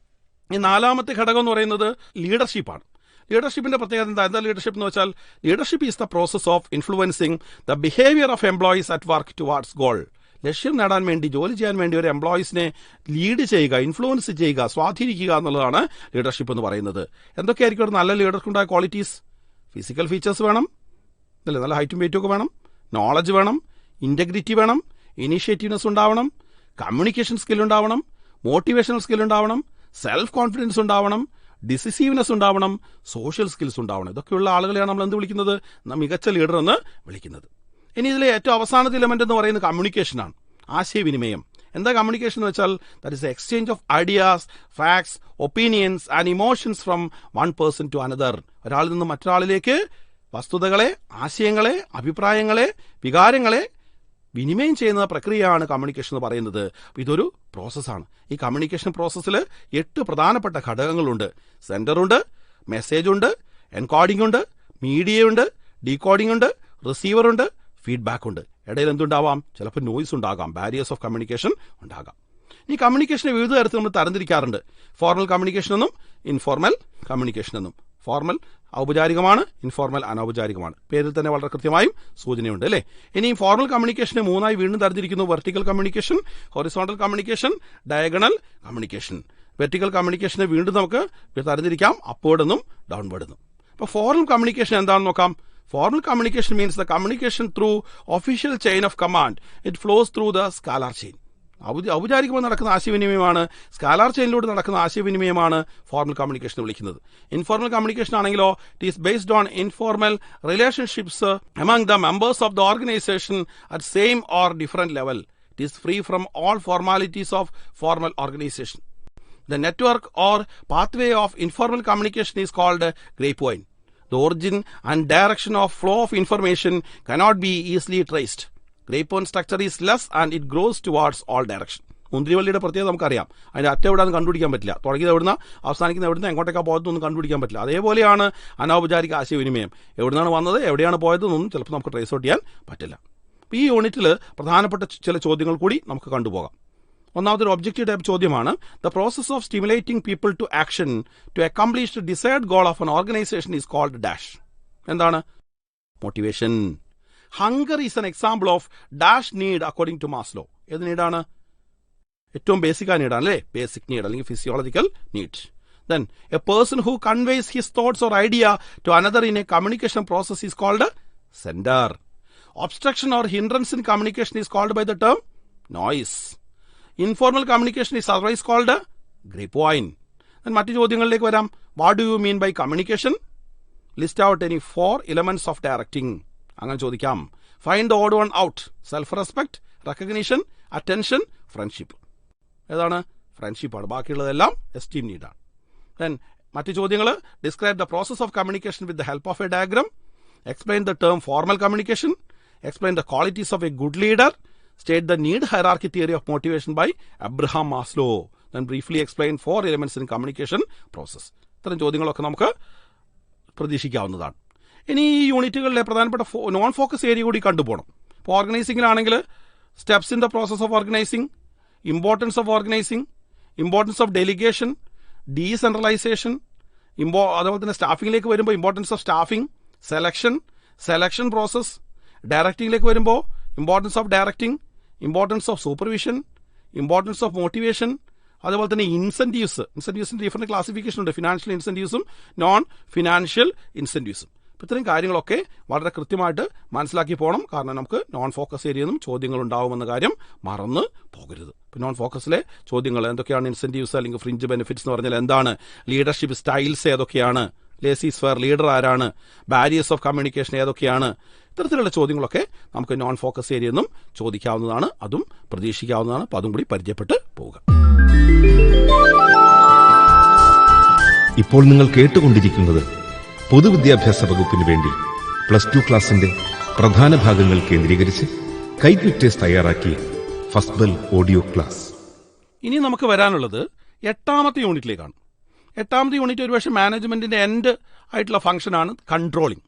[SPEAKER 2] ഈ 4ാമത്തെ ഘടകം എന്ന് പറയുന്നത് ലീഡർഷിപ്പാണ്. ലീഡർഷിപ്പിന്റെ പ്രത്യേകത എന്താ? ലീഡർഷിപ്പ് എന്ന് വെച്ചാൽ leadership is the process of influencing the behaviour of employees at work towards goal. ലക്ഷ്യം നേടാൻ വേണ്ടി, ജോലി ചെയ്യാൻ വേണ്ടി ഒരു എംപ്ലോയീസിനെ ലീഡ് ചെയ്യുക, ഇൻഫ്ലുവൻസ് ചെയ്യുക, സ്വാധീനിക്കുക എന്നുള്ളതാണ് ലീഡർഷിപ്പ് എന്ന് പറയുന്നത്. എന്തൊക്കെയായിരിക്കും ഒരു നല്ല ലീഡർക്കുണ്ടായ ക്വാളിറ്റീസ്? ഫിസിക്കൽ ഫീച്ചേഴ്സ് വേണം, അല്ലേ? നല്ല ഹൈറ്റും വെയിറ്റും ഒക്കെ വേണം, നോളജ് വേണം, ഇന്റഗ്രിറ്റി വേണം, ഇനീഷ്യേറ്റീവ്നെസ് ഉണ്ടാവണം, കമ്മ്യൂണിക്കേഷൻ സ്കിൽ ഉണ്ടാവണം, മോട്ടിവേഷണൽ സ്കിൽ ഉണ്ടാവണം, സെൽഫ് കോൺഫിഡൻസ് ഉണ്ടാവണം, ഡിസിസീവ്നെസ് ഉണ്ടാവണം, സോഷ്യൽ സ്കിൽസ് ഉണ്ടാവണം. ഇതൊക്കെയുള്ള ആളുകളെയാണ് നമ്മൾ എന്ത് വിളിക്കുന്നത്? മികച്ച ലീഡർ എന്ന് വിളിക്കുന്നത്. ഇനി ഇതിലെ ഏറ്റവും അവസാനത്തെ എലമെന്റ് എന്ന് പറയുന്നത് കമ്മ്യൂണിക്കേഷനാണ്, ആശയവിനിമയം. എന്താ കമ്മ്യൂണിക്കേഷൻ എന്ന് വെച്ചാൽ? That is exchange of ideas, facts, opinions and emotions from one person to another. ഒരാളിൽ നിന്ന് മറ്റൊരാളിലേക്ക് വസ്തുതകളെ, ആശയങ്ങളെ, അഭിപ്രായങ്ങളെ, വികാരങ്ങളെ വിനിമയം ചെയ്യുന്ന പ്രക്രിയയാണ് കമ്മ്യൂണിക്കേഷൻ എന്ന് പറയുന്നത്. ഇതൊരു പ്രോസസ്സാണ്. ഈ കമ്മ്യൂണിക്കേഷൻ പ്രോസസ്സിൽ 8 പ്രധാനപ്പെട്ട ഘടകങ്ങളുണ്ട്. സെൻഡറുണ്ട്, മെസ്സേജ് ഉണ്ട്, എൻകോഡിംഗ് ഉണ്ട്, മീഡിയ ഉണ്ട്, ഡീകോഡിംഗ് ഉണ്ട്, റിസീവർ ഉണ്ട്, ഫീഡ്ബാക്ക് ഉണ്ട്. ഇടയിൽ എന്തുണ്ടാവാം? ചിലപ്പോൾ നോയ്സ് ഉണ്ടാകാം, ബാരിയേഴ്സ് ഓഫ് കമ്മ്യൂണിക്കേഷൻ ഉണ്ടാകാം. ഈ കമ്മ്യൂണിക്കേഷനെ വിവിധ തരത്തിൽ നമ്മൾ തരംതിരിക്കാറുണ്ട്. ഫോർമൽ കമ്മ്യൂണിക്കേഷൻ എന്നും ഇൻഫോർമൽ കമ്മ്യൂണിക്കേഷൻ എന്നും. ഫോർമൽ ഔപചാരികമാണ്, ഇൻഫോർമൽ അനൗപചാരികമാണ്. പേരിൽ തന്നെ വളരെ കൃത്യമായും സൂചനയുണ്ട്, അല്ലേ? ഇനി ഫോർമൽ കമ്മ്യൂണിക്കേഷനെ 3ആയി വീണ്ടും തരംതിരിക്കുന്നു. Vertical communication, horizontal communication, diagonal communication. Vertical കമ്മ്യൂണിക്കേഷനെ വീണ്ടും നമുക്ക് തരംതിരിക്കാം, അപ്വേർഡ് എന്നും ഡൗൺവേർഡ് എന്നും. അപ്പോൾ ഫോർമൽ കമ്മ്യൂണിക്കേഷൻ എന്താണെന്ന് നോക്കാം. Formal communication means the communication through official chain of command. It flows through the scalar chain. ഔപചാരികമായി നടക്കുന്ന ആശയവിനിമയമാണ്, സ്കാലാർ ചെയിനിലൂടെ നടക്കുന്ന ആശയവിനിമയമാണ് ഫോർമൽ കമ്മ്യൂണിക്കേഷൻ വിളിക്കുന്നത്. ഇൻഫോർമൽ കമ്മ്യൂണിക്കേഷൻ ആണെങ്കിലോ it is based on informal relationships among the members of the organization at same or different level. It is free from all formalities of formal organization. The network or pathway of informal communication is called grapevine. The origin and direction of flow of information cannot be easily traced. Grapevine structure is less and it grows towards all direction. മുന്തിരിവള്ളിയുടെ പ്രത്യേകത നമുക്കറിയാം. അതിന്റെ അറ്റം എവിടെയാണെന്ന് കണ്ടുപിടിക്കാൻ പറ്റില്ല. തുടങ്ങിയത് എവിടുന്ന, അവസാനിക്കുന്ന എവിടുന്ന്, എങ്ങോട്ടേക്കാണ് പോയതൊന്നും കണ്ടുപിടിക്കാൻ പറ്റില്ല. അതേപോലെയാണ് അനൗപചാരിക ആശയവിനിമയം. എവിടുന്നാണ് വന്നത്, എവിടെയാണ് പോയതെന്നൊന്നും ചിലപ്പോൾ നമുക്ക് ട്രേസ് ഔട്ട് ചെയ്യാൻ പറ്റില്ല. ഈ യൂണിറ്റിൽ പ്രധാനപ്പെട്ട ചില ചോദ്യങ്ങൾ കൂടി നമുക്ക് കണ്ടുപോകാം. ഒന്നാമത്തെ ഒരു ഒബ്ജക്റ്റീവ് ടൈപ്പ് ചോദ്യമാണ്. The process of stimulating people to action to accomplish the desired goal of an organisation is called dash. എന്താണ്? Motivation. Hunger is an example of dash need according to Maslow. ഏത് നീഡാണ്? ഏറ്റവും basic ആ നീഡാണ് അല്ലേ? Basic need അല്ലെങ്കിൽ physiological need. Then a person who conveys his thoughts or idea to another in a communication process is called sender. Obstruction or hindrance in communication is called by the term noise. Informal communication is otherwise called grapevine. Then മറ്റു ചോദ്യങ്ങളിലേക്ക് വരാം. What do you mean by communication? List out any 4 elements of directing. അങ്ങനെ ചോദിക്കാം. Find the odd one out. Self-respect, recognition, attention, friendship. ഏതാണ്? ഫ്രണ്ട്ഷിപ്പാണ്. ബാക്കിയുള്ളതെല്ലാം esteem നീഡാണ്. Then മറ്റു ചോദ്യങ്ങൾ. Describe the process of communication with the help of a diagram. Explain the term formal communication. Explain the qualities of a good leader. State the need hierarchy theory of motivation by Abraham Maslow. Then briefly explain 4 elements in communication process. ഇത്തരം ചോദ്യങ്ങളൊക്കെ നമുക്ക് പ്രതീക്ഷിക്കാവുന്നതാണ്. ഇനി ഈ യൂണിറ്റുകളിലെ പ്രധാനപ്പെട്ട non focus area കൂടി കണ്ടുപോകണം. ഇപ്പോൾ ഓർഗനൈസിംഗിലാണെങ്കിൽ steps in the process of organising, importance of organising, importance of delegation, decentralisation, അതുപോലെ തന്നെ സ്റ്റാഫിംഗിലേക്ക് വരുമ്പോൾ importance of staffing, selection process, ഡയറക്റ്റിംഗിലേക്ക് വരുമ്പോൾ importance of directing, importance of supervision, importance of motivation, അതുപോലെ തന്നെ ഇൻസെന്റീവ്സിന്റെ ഡിഫറെന്റ് ക്ലാസിഫിക്കേഷൻ ഉണ്ട്. ഫിനാൻഷ്യൽ ഇൻസെന്റീവ്സും നോൺ ഫിനാൻഷ്യൽ ഇൻസെന്റീവ്സും. ഇത്രയും കാര്യങ്ങളൊക്കെ വളരെ കൃത്യമായിട്ട് മനസ്സിലാക്കി പോകണം. കാരണം നമുക്ക് നോൺ ഫോക്കസ് ഏരിയയിൽ ചോദ്യങ്ങൾ ഉണ്ടാവുമെന്ന കാര്യം മറന്ന് പോകരുത്. നോൺ ഫോക്കസിലെ ചോദ്യങ്ങൾ എന്തൊക്കെയാണ്? ഇൻസെന്റീവ്സ് അല്ലെങ്കിൽ ഫ്രിഞ്ച് ബെനിഫിറ്റ്സ് എന്ന് പറഞ്ഞാൽ എന്താണ്? ലീഡർഷിപ്പ് സ്റ്റൈൽസ് ഏതൊക്കെയാണ്? ലേസീസ് ഫെയർ ലീഡർ ആരാണ്? ബാരിയേഴ്സ് ഓഫ് കമ്മ്യൂണിക്കേഷൻ ഏതൊക്കെയാണ്? ഇത്തരത്തിലുള്ള ചോദ്യങ്ങളൊക്കെ നമുക്ക് നോൺ ഫോക്കസ് ഏരിയയിൽ നിന്നും ചോദിക്കാവുന്നതാണ്. അതും പ്രതീക്ഷിക്കാവുന്നതാണ്. അപ്പോൾ അതും കൂടി പരിചയപ്പെട്ട് പോവുക.
[SPEAKER 1] ഇപ്പോൾ നിങ്ങൾ കേട്ടുകൊണ്ടിരിക്കുന്നത് പൊതുവിദ്യാഭ്യാസ വകുപ്പിന് വേണ്ടി +2 ക്ലാസിന്റെ പ്രധാന ഭാഗങ്ങൾ കേന്ദ്രീകരിച്ച് കൈറ്റ് വിക്ടേഴ്സ് തയ്യാറാക്കിയ ഫസ്റ്റ് ബെൽ ഓഡിയോ ക്ലാസ്.
[SPEAKER 2] ഇനി നമുക്ക് വരാനുള്ളത് 8ാമത്തെ യൂണിറ്റിലേക്കാണ്. 8ാമത്തെ യൂണിറ്റ് ഒരുപക്ഷെ മാനേജ്മെന്റിന്റെ എൻഡ് ആയിട്ടുള്ള ഫംഗ്ഷനാണ് കൺട്രോളിംഗ്,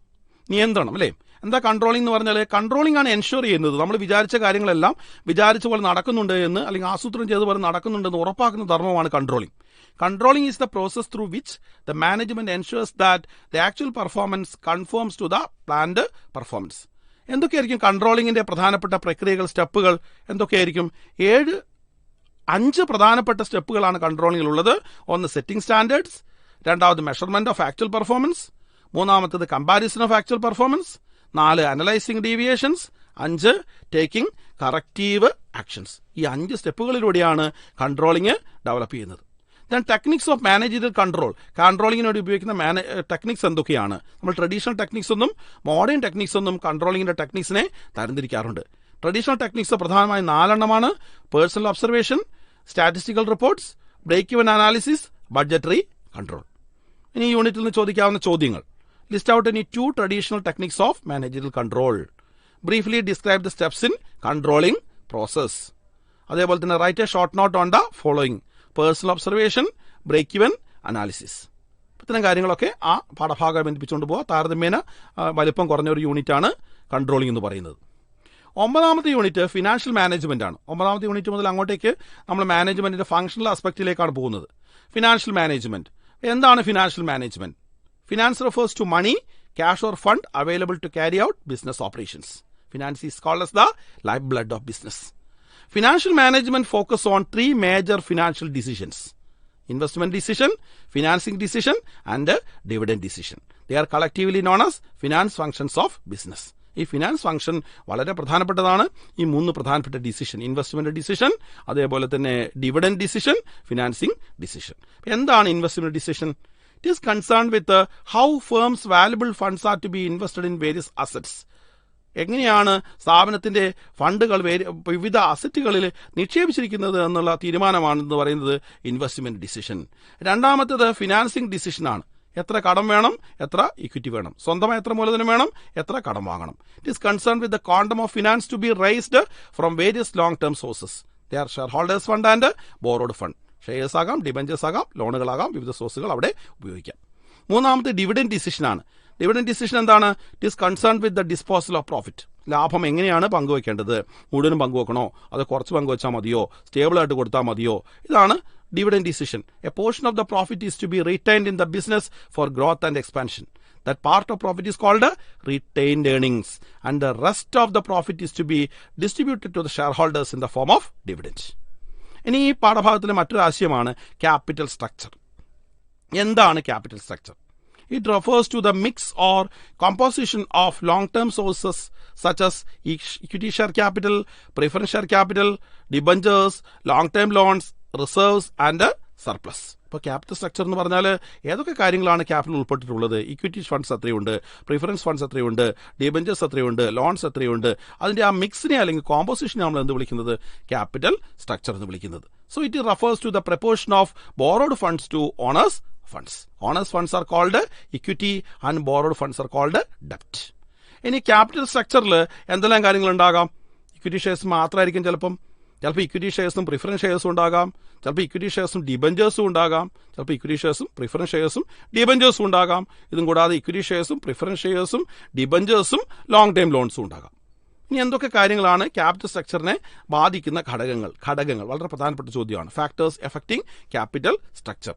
[SPEAKER 2] നിയന്ത്രണം അല്ലേ? എന്താ കൺട്രോളിംഗ് എന്ന് പറഞ്ഞാൽ? കൺട്രോളിംഗ് ആണ് എൻഷുർ ചെയ്യുന്നത് നമ്മൾ വിചാരിച്ച കാര്യങ്ങളെല്ലാം വിചാരിച്ച പോലെ നടക്കുന്നുണ്ട് എന്ന്, അല്ലെങ്കിൽ ആസൂത്രണം ചെയ്ത പോലെ നടക്കുന്നുണ്ടെന്ന് ഉറപ്പാക്കുന്ന ധർമ്മമാണ് controlling. Controlling is the process through which the management ensures that the actual performance conforms to the planned performance. എന്തൊക്കെയായിരിക്കും കൺട്രോളിംഗിന്റെ പ്രധാനപ്പെട്ട പ്രക്രിയകൾ, സ്റ്റെപ്പുകൾ എന്തൊക്കെയായിരിക്കും? 5 പ്രധാനപ്പെട്ട സ്റ്റെപ്പുകളാണ് കൺട്രോളിംഗിലുള്ളത്. ഒന്ന് സെറ്റിംഗ് സ്റ്റാൻഡേർഡ്സ്, രണ്ടാമത് മെഷർമെന്റ് ഓഫ് ആക്ച്വൽ പെർഫോമൻസ്, മൂന്നാമത്തത് comparison of actual performance, 4 analysing deviations, 5 taking corrective actions. ഈ 5 സ്റ്റെപ്പുകളിലൂടെയാണ് കൺട്രോളിംഗ് ഡെവലപ്പ് ചെയ്യുന്നത്. Then techniques of managerial control. കൺട്രോളിങ്ങിന് വേണ്ടി ഉപയോഗിക്കുന്ന ടെക്നിക്സ് എന്തൊക്കെയാണ്? നമ്മൾ ട്രഡീഷണൽ ടെക്നിക്സ് ഒന്നും മോഡേൺ ടെക്നിക്സ് ഒന്നും കൺട്രോളിങ്ങിന്റെ ടെക്നിക്സിനെ തരംതിരിക്കാറുണ്ട്. ട്രഡീഷണൽ ടെക്നിക്സ് പ്രധാനമായും 4 personal observation, statistical reports, break even analysis, budgetary control. ഇനി ഈ യൂണിറ്റിൽ നിന്ന് ചോദിക്കാവുന്ന ചോദ്യങ്ങൾ. List out any 2 traditional techniques of managerial control. Briefly describe the steps in controlling process. അതേപോലെ തന്നെ write a short note on the following: personal observation, break even analysis. ഇത്തരം കാര്യങ്ങളൊക്കെ ആ പാഠഭാഗം ബന്ധിപ്പിച്ചുകൊണ്ട് പോവുക. താരതമ്യേന വലിപ്പം കുറഞ്ഞ ഒരു യൂണിറ്റാണ് കൺട്രോളിംഗ് എന്ന് പറയുന്നത്. 9ാമത്തെ യൂണിറ്റ് ഫിനാൻഷ്യൽ മാനേജ്മെന്റ് ആണ്. 9ാമത്തെ യൂണിറ്റ് മുതൽ അങ്ങോട്ടേക്ക് നമ്മൾ മാനേജ്മെന്റിന്റെ ഫംഗ്ഷണൽ ആസ്പെക്റ്റിലേക്കാണ് പോകുന്നത്. Financial management. എന്താണ് financial management? Finance refers to money, cash or fund available to carry out business operations. Finance is called as the lifeblood of business. Financial management focus on 3 major financial decisions: investment decision, financing decision, and dividend decision. They are collectively known as finance functions of business. ഈ finance function വളരെ പ്രധാനപ്പെട്ടതാണ്. ഈ 3 പ്രധാനപ്പെട്ട decision, investment decision, അതേപോലെ തന്നെ dividend decision, financing decision. എന്താണ് investment decision? It is concern with how firms valuable funds are to be invested in various assets. എങ്ങനെയാണ് സ്ഥാപനത്തിന്റെ ഫണ്ടുകൾ വിവിധ അസറ്റുകളിൽ നിക്ഷേപിച്ചിരിക്കുന്നത് എന്നുള്ള തീരുമാനമാണെന്ന് പറയുന്നത് ഇൻവെസ്റ്റ്മെന്റ് ഡിസിഷൻ. രണ്ടാമത്തേത് ഫിനാൻസിംഗ് ഡിസിഷനാണ്. എത്ര കടം വേണം, എത്ര ഇക്വിറ്റി വേണം, സ്വന്തമായി എത്ര മൂലധനം വേണം, എത്ര കടം വാങ്ങണം. It is concern with the quantum of finance to be raised from various long term sources. They are share holders fund and borrowed fund. Shares ആകാം, ഡിബഞ്ചേഴ്സ് ആകാം, ലോണുകളാകാം, വിവിധ സോഴ്സുകൾ അവിടെ ഉപയോഗിക്കാം. മൂന്നാമത്തെ ഡിവിഡൻഡ് ഡിസിഷനാണ്. ഡിവിഡൻഡ് ഡിസിഷൻ എന്താണ്? It is concern with the disposal of profit. ലാഭം എങ്ങനെയാണ് പങ്കുവെക്കേണ്ടത്? മുഴുവനും പങ്കുവെക്കണോ, അതോ കുറച്ച് പങ്കുവെച്ചാൽ മതിയോ, സ്റ്റേബിൾ ആയിട്ട് കൊടുത്താൽ മതിയോ? ഇതാണ് dividend decision. A portion of the profit is to be retained in the business for growth and expansion. That part of profit is called retained earnings, and the rest of the profit is to be distributed to the shareholders in the form of dividends. ഇനി ഈ പാഠഭാഗത്തിലെ മറ്റൊരു ആശയമാണ് capital structure. എന്താണ് capital structure? It refers to the mix or composition of long-term sources such as equity share capital, preference share capital, debentures, long-term loans, reserves and surplus. ഇപ്പോൾ capital structure എന്ന് പറഞ്ഞാൽ ഏതൊക്കെ കാര്യങ്ങളാണ് ക്യാപിറ്റൽ ഉൾപ്പെട്ടിട്ടുള്ളത്? ഇക്വിറ്റി ഫണ്ട്സ് എത്രയുണ്ട്, preference funds എത്രയുണ്ട്, debentures എത്രയുണ്ട്, loans എത്രയുണ്ട്, അതിൻ്റെ ആ മിക്സിനെ അല്ലെങ്കിൽ കോമ്പോസിഷനെ നമ്മൾ എന്ത് വിളിക്കുന്നത്? ക്യാപിറ്റൽ സ്ട്രക്ചർ എന്ന് വിളിക്കുന്നത്. So it refers to the proportion of borrowed funds to owners funds. Owners funds are called equity and borrowed funds are called ഡെപ്റ്റ്. ഇനി ക്യാപിറ്റൽ സ്ട്രക്ചറിൽ എന്തെല്ലാം കാര്യങ്ങൾ ഉണ്ടാകാം? ഇക്വിറ്റി ഷെയർസ് മാത്രമായിരിക്കും ചിലപ്പോൾ ഇക്വിറ്റി ഷെയർസും പ്രിഫറൻസ് ഷെയർസും ഉണ്ടാകാം, ചിലപ്പോൾ ഇക്വിറ്റി ഷെയർസും ഡിബഞ്ചേഴ്സും ഉണ്ടാകാം, ചിലപ്പോൾ ഇക്വിറ്റി ഷെയർസും പ്രിഫറൻസ് ഷെയർസും ഡിബഞ്ചേഴ്സും ഉണ്ടാകാം. ഇതും കൂടാതെ ഇക്വിറ്റി ഷെയർസും പ്രിഫറൻസ് ഷെയർസും ഡിബഞ്ചേഴ്സും ലോങ് ടൈം ലോൺസും ഉണ്ടാകാം. ഇനി എന്തൊക്കെ കാര്യങ്ങളാണ് ക്യാപിറ്റൽ സ്ട്രക്ചറിനെ ബാധിക്കുന്ന ഘടകങ്ങൾ വളരെ പ്രധാനപ്പെട്ട ചോദ്യമാണ്. Factors affecting capital structure: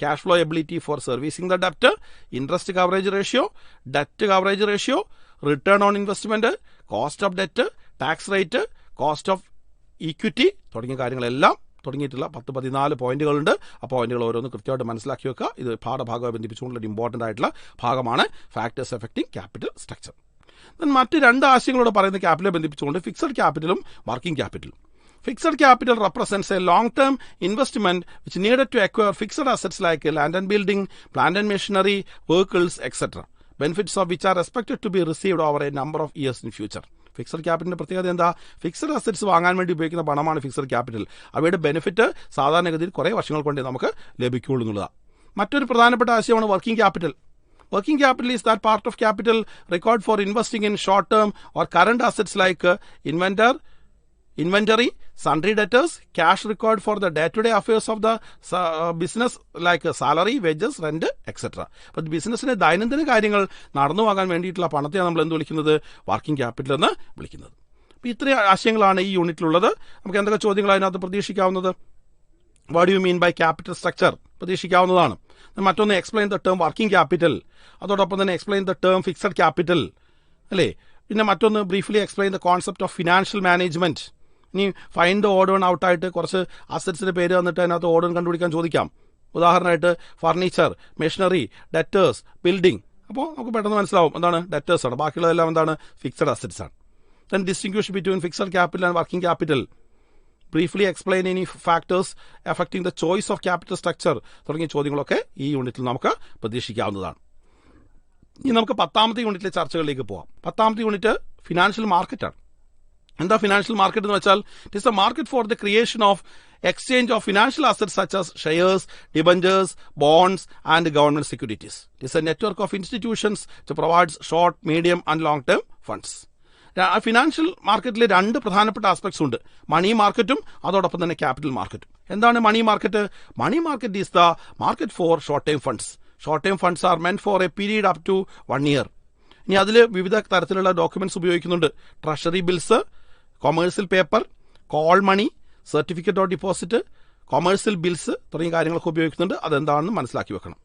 [SPEAKER 2] cash flow ability for servicing the ഡെപ്റ്റ്, interest coverage ratio, debt coverage ratio, return on investment, cost of debt, tax rate, cost of equity തുടങ്ങിയ കാര്യങ്ങളെല്ലാം തുടങ്ങിയിട്ടുള്ള 10-14 പോയിന്റുകളുണ്ട്. ആ പോയിന്റുകൾ ഓരോന്ന് കൃത്യമായിട്ട് മനസ്സിലാക്കി വെക്കുക. ഇത് പാഠഭാഗമായി ബന്ധിപ്പിച്ചുകൊണ്ടുള്ള ഇമ്പോർട്ടൻ്റ് ആയിട്ടുള്ള ഭാഗമാണ് ഫാക്ടേഴ്സ് എഫക്റ്റിംഗ് ക്യാപിറ്റൽ സ്ട്രക്ചർ. മറ്റ് 2 ആശയങ്ങളോട് പറയുന്ന ക്യാപിറ്റലെ ബന്ധിപ്പിച്ചുകൊണ്ട് ഫിക്സഡ് ക്യാപിറ്റലും വർക്കിംഗ് ക്യാപിറ്റലും. Fixed capital represents a long-term investment which needed to acquire fixed assets like land and building, plant and machinery, vehicles, etc. Benefits of which are expected to be received over a number of years in future. Fixed ക്യാപിറ്റലിന്റെ പ്രത്യേകത എന്താ? Fixed assets വാങ്ങാൻ വേണ്ടി ഉപയോഗിക്കുന്ന പണമാണ് fixed capital. അവയുടെ benefit സാധാരണഗതിയിൽ കുറേ വർഷങ്ങൾ കൊണ്ട് നമുക്ക് ലഭിക്കുകയുള്ളൂ എന്നുള്ളതാണ്. മറ്റൊരു പ്രധാനപ്പെട്ട ആശയമാണ് working capital. Working capital is that part of capital required for investing in short-term or current assets like inventory, sundry debtors, cash required for the day-to-day affairs of the business like salary, wages, rent, etc. അപ്പോൾ ബിസിനസ്സിന്റെ ദൈനംദിന കാര്യങ്ങൾ നടന്നു പോകാൻ വേണ്ടിയിട്ടുള്ള പണത്തെ നമ്മൾ എന്ത് വിളിക്കുന്നത്? വർക്കിംഗ് ക്യാപിറ്റൽ എന്ന് വിളിക്കുന്നത്. അപ്പോൾ ഇത്രയും ആശയങ്ങളാണ് ഈ യൂണിറ്റിലുള്ളത്. നമുക്ക് എന്തൊക്കെ ചോദ്യങ്ങൾ അതിനകത്ത് പ്രതീക്ഷിക്കാവുന്നത്? What do you mean by capital structure പ്രതീക്ഷിക്കാവുന്നതാണ്. മറ്റൊന്ന് explain the term working capital, അതോടൊപ്പം തന്നെ explain the term fixed capital അല്ലേ. പിന്നെ മറ്റൊന്ന് briefly explain the concept of financial management. ഇനി ഫൈൻഡ് ദ ഓർഡർ ഔട്ടായിട്ട് കുറച്ച് അസറ്റ്സിന്റെ പേര് തന്നിട്ട് അതിനകത്ത് ഓർഡർ കണ്ടുപിടിക്കാൻ ചോദിക്കാം. ഉദാഹരണമായിട്ട് ഫർണിച്ചർ, മെഷീനറി, ഡെറ്റേഴ്സ്, ബിൽഡിംഗ്. അപ്പോൾ നമുക്ക് പെട്ടെന്ന് മനസ്സിലാവും എന്താണ് ഡെറ്റേഴ്സ് ആണ്, ബാക്കിയുള്ളതെല്ലാം എന്താണ് ഫിക്സഡ് അസറ്റ്സ് ആണ്. Then distinguish between fixed capital and working capital. Briefly explain any factors affecting the choice of capital structure തുടങ്ങിയ ചോദ്യങ്ങളൊക്കെ ഈ യൂണിറ്റിൽ നമുക്ക് പ്രതീക്ഷിക്കാവുന്നതാണ്. ഇനി നമുക്ക് 10ാമത്തെ യൂണിറ്റിലെ ചർച്ചകളിലേക്ക് പോകാം. 10ാമത്തെ യൂണിറ്റ് ഫിനാൻഷ്യൽ മാർക്കറ്റാണ്. എന്താ ഫിനാൻഷ്യൽ മാർക്കറ്റ് എന്ന് വെച്ചാൽ? It is a market for the creation of exchange of financial assets such as shares, debentures, bonds and government securities. It is a network of institutions to provides short, medium and long term funds. Financial മാർക്കറ്റിൽ 2 പ്രധാനപ്പെട്ട aspects ഉണ്ട്. മണി മാർക്കറ്റും അതോടൊപ്പം തന്നെ capital മാർക്കറ്റും. എന്താണ് money market? Money market is the market for short time funds. Short time funds are meant for a period up to 1 year. ഇനി അതിൽ വിവിധ തരത്തിലുള്ള ഡോക്യുമെന്റ്സ് ഉപയോഗിക്കുന്നുണ്ട്. Treasury bills, commercial paper, call money, certificate of deposit, commercial bills തുടങ്ങിയ കാര്യങ്ങളൊക്കെ ഉപയോഗിക്കുന്നുണ്ട്. അതെന്താണെന്ന് മനസ്സിലാക്കി വെക്കണം.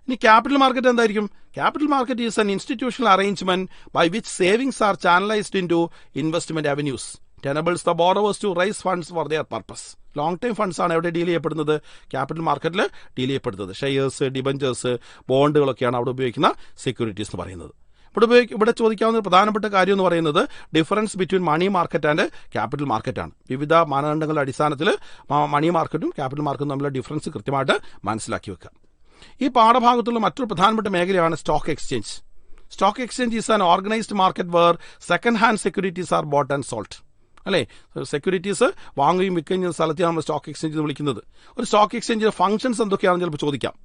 [SPEAKER 2] ഇനി ക്യാപിറ്റൽ മാർക്കറ്റ് എന്തായിരിക്കും? Capital market is an institutional arrangement by which savings are channelised in to investment avenues. It എനബിൾസ് the borrowers to raise funds for their purpose. Long time funds ആണ് എവിടെ ഡീൽ ചെയ്യപ്പെടുന്നത്? ക്യാപിറ്റൽ മാർക്കറ്റിൽ deal ചെയ്യപ്പെടുന്നത്. Shares, debentures, ബോണ്ടുകളൊക്കെയാണ് അവിടെ ഉപയോഗിക്കുന്ന securities എന്ന് പറയുന്നത്. ഇവിടെ ചോദിക്കാവുന്ന പ്രധാനപ്പെട്ട കാര്യം എന്ന് പറയുന്നത് difference between money market and capital മാർക്കറ്റാണ്. വിവിധ മാനദണ്ഡങ്ങളുടെ അടിസ്ഥാനത്തിൽ മണി മാർക്കറ്റും ക്യാപിറ്റൽ മാർക്കറ്റും തമ്മിലുള്ള ഡിഫറൻസ് കൃത്യമായിട്ട് മനസ്സിലാക്കി വെക്കുക. ഈ പാഠഭാഗത്തുള്ള മറ്റൊരു പ്രധാനപ്പെട്ട മേഖലയാണ് stock exchange. Stock exchange is an organised market where second hand securities are bought and sold. അല്ലേ, സെക്യൂരിറ്റീസ് വാങ്ങുകയും വിൽക്കുകയും ചെയ്യുന്ന സ്ഥലത്തെയാണ് നമ്മൾ സ്റ്റോക്ക് എക്സ്ചേഞ്ച് എന്ന് വിളിക്കുന്നത്. ഒരു സ്റ്റോക്ക് എക്സ്ചേഞ്ചിന്റെ ഫംഗ്ഷൻസ് എന്തൊക്കെയാണെന്ന് ചിലപ്പോൾ ചോദിക്കാം.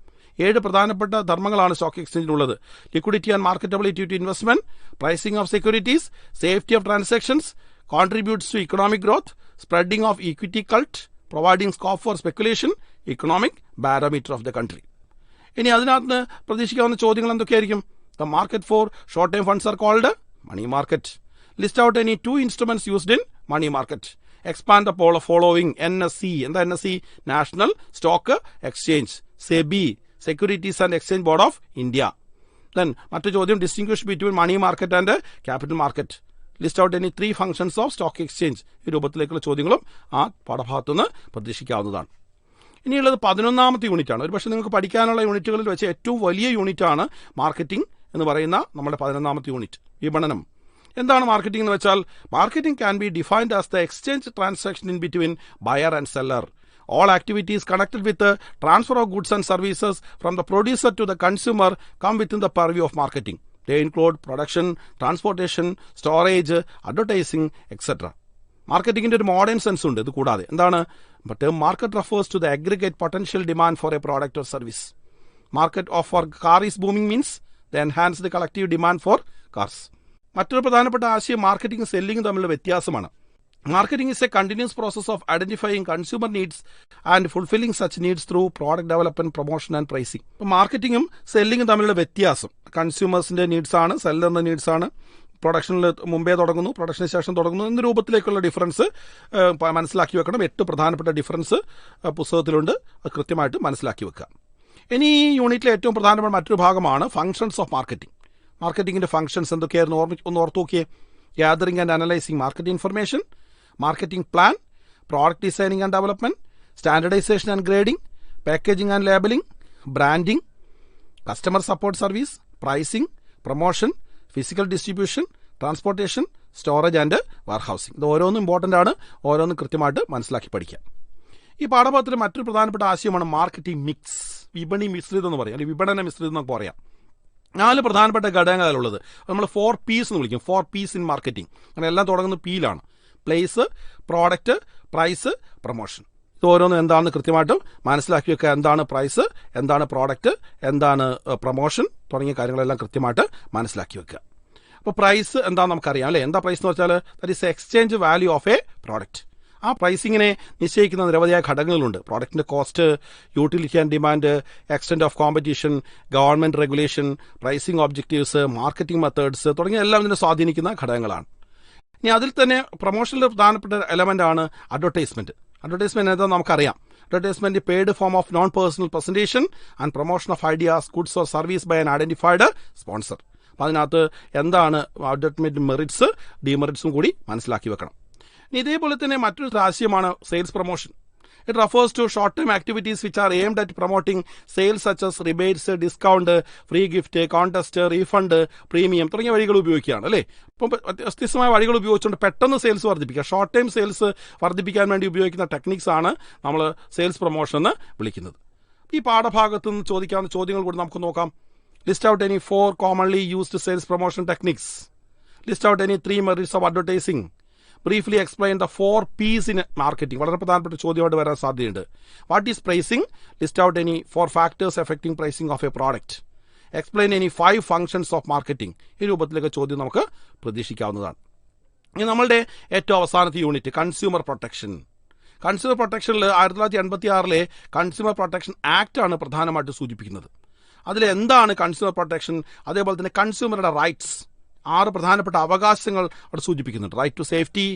[SPEAKER 2] 7 പ്രധാനപ്പെട്ട ധർമ്മങ്ങളാണ് സ്റ്റോക്ക് എക്സ്ചേഞ്ചിനുള്ളത്. Liquidity and marketability to investment, pricing of securities, safety of transactions, contributes to economic growth, spreading of equity cult, providing scope for speculation, economic barometer of the country. ഇനി അതിനകത്ത് പ്രതീക്ഷിക്കാവുന്ന ചോദ്യങ്ങൾ എന്തൊക്കെയായിരിക്കും? The market for short time funds are called money market. List out any 2 instruments used in money market. Expand the following. NSE. എന്താ NSE? National stock exchange. SEBI, securities and exchange board of India. Then മറ്റു ചോദ്യം, distinguish between money market and capital market. List out any 3 functions of stock exchange. ഈ രൂപത്തിലേക്കുള്ള ചോദ്യങ്ങളും ആ പാഠഭാഗത്തുനിന്ന് പ്രതീക്ഷിക്കാവുന്നതാണ്. ഇനിയുള്ളത് 11ാമത്തെ യൂണിറ്റാണ്. ഒരു പക്ഷേ നിങ്ങൾക്ക് പഠിക്കാനുള്ള യൂണിറ്റുകളിൽ വെച്ച് ഏറ്റവും വലിയ യൂണിറ്റാണ് മാർക്കറ്റിംഗ് എന്ന് പറയുന്ന നമ്മുടെ 11ാമത്തെ യൂണിറ്റ്, വിപണനം. എന്താണ് മാർക്കറ്റിംഗ് എന്ന് വെച്ചാൽ? Marketing can be defined as the exchange transaction in between buyer and seller. All activities connected with the transfer of goods and services from the producer to the consumer come within the purview of marketing. They include production, transportation, storage, advertising, etc. മാർക്കറ്റിംഗിന്റെ ഒരു modern sense ഉണ്ട്. ഇത് കൂടാതെ എന്താണ്? But market refers to the aggregate potential demand for a product or service. Market of for car is booming means the enhanced collective demand for cars. മറ്റൊരു പ്രധാനപ്പെട്ട ആശയം മാർക്കറ്റിംഗും സെല്ലിംഗും തമ്മിലുള്ള വ്യത്യാസമാണ്. Marketing is a continuous process of identifying consumer needs and fulfilling such needs through product development, promotion and pricing. മാർക്കറ്റിംഗും സെല്ലിംഗും തമ്മിലുള്ള വ്യത്യാസം കൺസ്യൂമേഴ്സിന്റെ needs ആണ്, സെല്ലറിന്റെ needs ആണ്. പ്രൊഡക്ഷനിൽ മുമ്പേ തുടങ്ങുന്നു, പ്രൊഡക്ഷന് ശേഷം തുടങ്ങുന്നു എന്ന രൂപത്തിലേക്കുള്ള ഡിഫറൻസ് മനസ്സിലാക്കി വെക്കണം. 8 പ്രധാനപ്പെട്ട ഡിഫറൻസ് പുസ്തകത്തിലുണ്ട്. അത് കൃത്യമായിട്ട് മനസ്സിലാക്കി വെക്കുക. ഇനി ഈ യൂണിറ്റിലെ ഏറ്റവും പ്രധാനപ്പെട്ട മറ്റൊരു ഭാഗമാണ് ഫംഗ്ഷൻസ് ഓഫ് മാർക്കറ്റിംഗ്. മാർക്കറ്റിംഗിന്റെ ഫംഗ്ഷൻസ് എന്തൊക്കെയായിരുന്നു ഒന്ന് ഓർത്തു നോക്കിയേ. Gathering and analysing market information, marketing plan, product designing and development, standardization and grading, packaging and labeling, branding, customer support service, pricing, promotion, physical distribution, transportation, storage and warehousing. ഇത് ഓരോന്നും important ആണ്. ഓരോന്നും കൃത്യമായിട്ട് മനസ്സിലാക്കി പഠിക്കാം. ഈ പാഠഭാഗത്തിലെ മറ്റൊരു പ്രധാനപ്പെട്ട ആശയമാണ് മാർക്കറ്റിംഗ് മിക്സ്. വിപണി മിശ്രിതം എന്ന് പറയാം, അല്ലെങ്കിൽ വിപണന മിശ്രിതം എന്നൊക്കെ പറയാം. 4 പ്രധാനപ്പെട്ട ഘടകങ്ങളുള്ളത് നമ്മൾ 4 P's എന്ന് വിളിക്കും. 4 P's ഇൻ മാർക്കറ്റിംഗ്. അങ്ങനെ എല്ലാം തുടങ്ങുന്ന Pയിലാണ്. Place, product, price, promotion. ഇത് ഓരോന്നും എന്താണെന്ന് കൃത്യമായിട്ടും മനസ്സിലാക്കി വെക്കുക. എന്താണ് പ്രൈസ്, എന്താണ് പ്രോഡക്റ്റ്, എന്താണ് പ്രൊമോഷൻ തുടങ്ങിയ കാര്യങ്ങളെല്ലാം കൃത്യമായിട്ട് മനസ്സിലാക്കി വെക്കുക. അപ്പോൾ പ്രൈസ് എന്താണെന്ന് നമുക്കറിയാം അല്ലേ. എന്താ പ്രൈസ് എന്ന് വെച്ചാൽ that is exchange value of a product. ആ പ്രൈസിങ്ങിനെ നിശ്ചയിക്കുന്ന നിരവധിയായ ഘടകങ്ങളുണ്ട്. പ്രോഡക്റ്റിന്റെ cost, utility and demand, extent of competition, government regulation, pricing objectives, marketing methods തുടങ്ങിയ എല്ലാം ഇതിനെ സ്വാധീനിക്കുന്ന ഘടകങ്ങളാണ്. ഇനി അതിൽ തന്നെ പ്രൊമോഷനിലെ പ്രധാനപ്പെട്ട എലമെന്റ് ആണ് അഡ്വർടൈസ്മെന്റ്. അഡ്വർടൈസ്മെന്റ് എന്താണെന്ന് നമുക്കറിയാം. Advertisement paid form of non personal presentation and promotion of ideas, goods or service by an identified sponsor. അപ്പം അതിനകത്ത് എന്താണ് അഡ്വർടൈസ്മെന്റ് മെറിറ്റ്സ്, ഡിമെറിറ്റ്സും കൂടി മനസ്സിലാക്കി വെക്കണം. ഇനി ഇതേപോലെ തന്നെ മറ്റൊരു ആശയമാണ് sales promotion. It refers to short-term activities which are aimed at promoting sales such as rebates, discount, free gift, contest, refund, premium തുടങ്ങിയ വഴികൾ ഉപയോഗിക്കുകയാണ് അല്ലേ. അപ്പം വ്യത്യസ്തമായ വഴികൾ ഉപയോഗിച്ചുകൊണ്ട് പെട്ടെന്ന് സെയിൽസ് വർദ്ധിപ്പിക്കുക, ഷോർട്ട് ടൈം സെയിൽസ് വർദ്ധിപ്പിക്കാൻ വേണ്ടി ഉപയോഗിക്കുന്ന ടെക്നിക്സ് ആണ് നമ്മൾ സെയിൽസ് പ്രൊമോഷൻ എന്ന് വിളിക്കുന്നത്. ഈ പാഠഭാഗത്ത് നിന്ന് ചോദിക്കാവുന്ന ചോദ്യങ്ങൾ കൂടി നമുക്ക് നോക്കാം. List out any 4 commonly used sales promotion techniques. List out any 3 merits of advertising. Briefly explain the 4 P's in marketing. വളരെ പ്രധാനപ്പെട്ട ചോദ്യമായിട്ട് വരാൻ സാധ്യതയുണ്ട്. What is pricing? List out any 4 factors affecting pricing of a product. Explain any 5 functions of marketing. ഈ രൂപത്തിലൊക്കെ ചോദ്യം നമുക്ക് പ്രതീക്ഷിക്കാവുന്നതാണ്. ഇനി നമ്മളുടെ ഏറ്റവും അവസാനത്തെ യൂണിറ്റ് കൺസ്യൂമർ പ്രൊട്ടക്ഷൻ. കൺസ്യൂമർ പ്രൊട്ടക്ഷനിൽ 1986 കൺസ്യൂമർ പ്രൊട്ടക്ഷൻ ആക്ട് ആണ് പ്രധാനമായിട്ട് സൂചിപ്പിക്കുന്നത്. അതിൽ എന്താണ് കൺസ്യൂമർ പ്രൊട്ടക്ഷൻ, അതേപോലെ തന്നെ കൺസ്യൂമറുടെ റൈറ്റ്സ്, 6 പ്രധാനപ്പെട്ട അവകാശങ്ങൾ അവിടെ സൂചിപ്പിക്കുന്നുണ്ട്. Right to safety,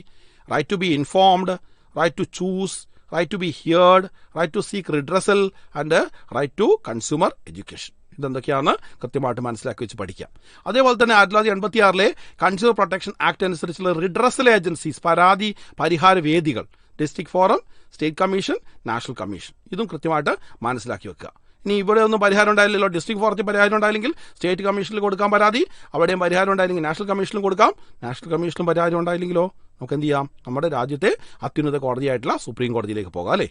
[SPEAKER 2] right to be informed, right to choose, right to be heard, right to seek redressal and right to consumer education. ഇതെന്തൊക്കെയാണെന്ന് കൃത്യമായിട്ട് മനസ്സിലാക്കി വെച്ച് പഠിക്കാം. അതേപോലെ തന്നെ 1986 കൺസ്യൂമർ പ്രൊട്ടക്ഷൻ ആക്ട് അനുസരിച്ചുള്ള റിഡ്രസൽ ഏജൻസീസ്, പരാതി പരിഹാര വേദികൾ, district forum, state commission, national commission, ഇതും കൃത്യമായിട്ട് മനസ്സിലാക്കി വെക്കുക. ഇനി ഇവിടെ ഒന്നും പരിഹാരം ഉണ്ടായില്ലല്ലോ, ഡിസ്ട്രിക്ട് ഫോറത്തിൽ പരിഹാരം ഉണ്ടായില്ലെങ്കിൽ സ്റ്റേറ്റ് കമ്മീഷനിൽ കൊടുക്കാം പരാതി, അവിടെയും പരിഹാരം ഉണ്ടായില്ലെങ്കിൽ നാഷണൽ കമ്മീഷനിലും കൊടുക്കാം. നാഷണൽ കമ്മീഷനിലും പരിഹാരം ഉണ്ടായില്ലെങ്കിലോ നമുക്ക് എന്ത് ചെയ്യാം, നമ്മുടെ രാജ്യത്തെ അത്യുന്നത കോടതിയായിട്ടുള്ള സുപ്രീം കോടതിയിലേക്ക് പോകാം അല്ലേ.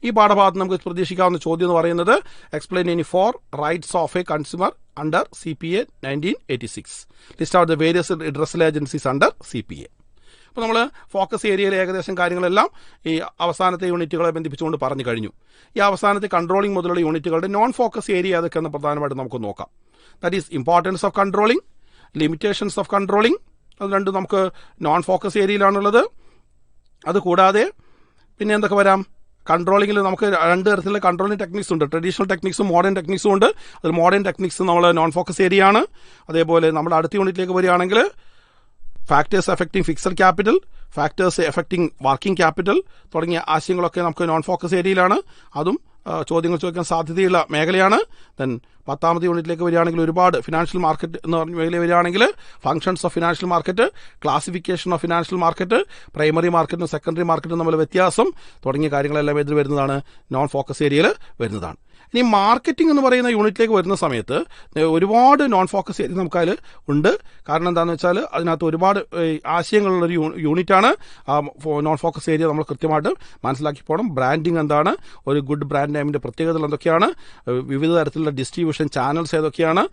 [SPEAKER 2] ഈ പാഠഭാഗത്ത് നമുക്ക് പ്രതീക്ഷിക്കാവുന്ന ചോദ്യം എന്ന് പറയുന്നത് explain any 4 rights of A consumer under CPA 1986. List out the various redressal agencies under CPA. അപ്പോൾ നമ്മൾ ഫോക്കസ് ഏരിയയിലെ ഏകദേശം കാര്യങ്ങളെല്ലാം ഈ അവസാനത്തെ യൂണിറ്റുകളെ ബന്ധിപ്പിച്ചുകൊണ്ട് പറഞ്ഞു കഴിഞ്ഞു. ഈ അവസാനത്തെ കൺട്രോളിംഗ് മുതലുള്ള യൂണിറ്റുകളുടെ നോൺ ഫോക്കസ് ഏരിയ ഏതൊക്കെയെന്ന് പ്രധാനമായിട്ട് നമുക്ക് നോക്കാം. That is importance of controlling, limitations of controlling, അത് രണ്ടും നമുക്ക് നോൺ ഫോക്കസ് ഏരിയയിലാണുള്ളത്. അതുകൂടാതെ പിന്നെ എന്തൊക്കെ വരാം, കൺട്രോളിങ്ങിൽ നമുക്ക് 2 തരത്തിലുള്ള കൺട്രോളിംഗ് ടെക്നിക്സ് ഉണ്ട്, ട്രഡീഷണൽ ടെക്നിക്സും മോഡേൺ ടെക്നിക്സും ഉണ്ട്. അതിൽ മോഡേൺ ടെക്നിക്സ് നമ്മൾ നോൺ ഫോക്കസ് ഏരിയ ആണ്. അതേപോലെ നമ്മുടെ അടുത്ത യൂണിറ്റിലേക്ക് വരികയാണെങ്കിൽ factors affecting fixed capital, factors affecting working capital തുടങ്ങിയ ആശയങ്ങളൊക്കെ നമുക്ക് നോൺ ഫോക്കസ് ഏരിയയിലാണ്. അതും ചോദ്യങ്ങൾ ചോദിക്കാൻ സാധ്യതയുള്ള മേഖലയാണ്. ദെൻ 10ാമത്തെ യൂണിറ്റിലേക്ക് വരികയാണെങ്കിൽ ഒരുപാട് ഫിനാൻഷ്യൽ മാർക്കറ്റ് എന്ന് പറഞ്ഞ മേഖല വരികയാണെങ്കിൽ functions of financial market, classification of financial market, primary മാർക്കറ്റും സെക്കൻഡറി മാർക്കറ്റും തമ്മിൽ വ്യത്യാസം തുടങ്ങിയ കാര്യങ്ങളെല്ലാം ഇതിൽ വരുന്നതാണ്, നോൺ ഫോക്കസ് ഏരിയയിൽ വരുന്നതാണ്. ഇനി മാർക്കറ്റിംഗ് എന്ന് പറയുന്ന യൂണിറ്റിലേക്ക് വരുന്ന സമയത്ത് ഒരുപാട് നോൺ ഫോക്കസ് ഏരിയ നമുക്കതിൽ ഉണ്ട്. കാരണം എന്താണെന്ന് വെച്ചാൽ അതിനകത്ത് ഒരുപാട് ആശയങ്ങളുള്ളൊരു യൂണിറ്റാണ്. ആ നോൺ ഫോക്കസ് ഏരിയ നമ്മൾ കൃത്യമായിട്ട് മനസ്സിലാക്കി പോകണം. ബ്രാൻഡിങ് എന്താണ്, ഒരു ഗുഡ് ബ്രാൻഡ് നെയിമിൻ്റെ പ്രത്യേകതകൾ എന്തൊക്കെയാണ്, വിവിധ തരത്തിലുള്ള ഡിസ്ട്രിബ്യൂഷൻ ചാനൽസ് ഏതൊക്കെയാണ്,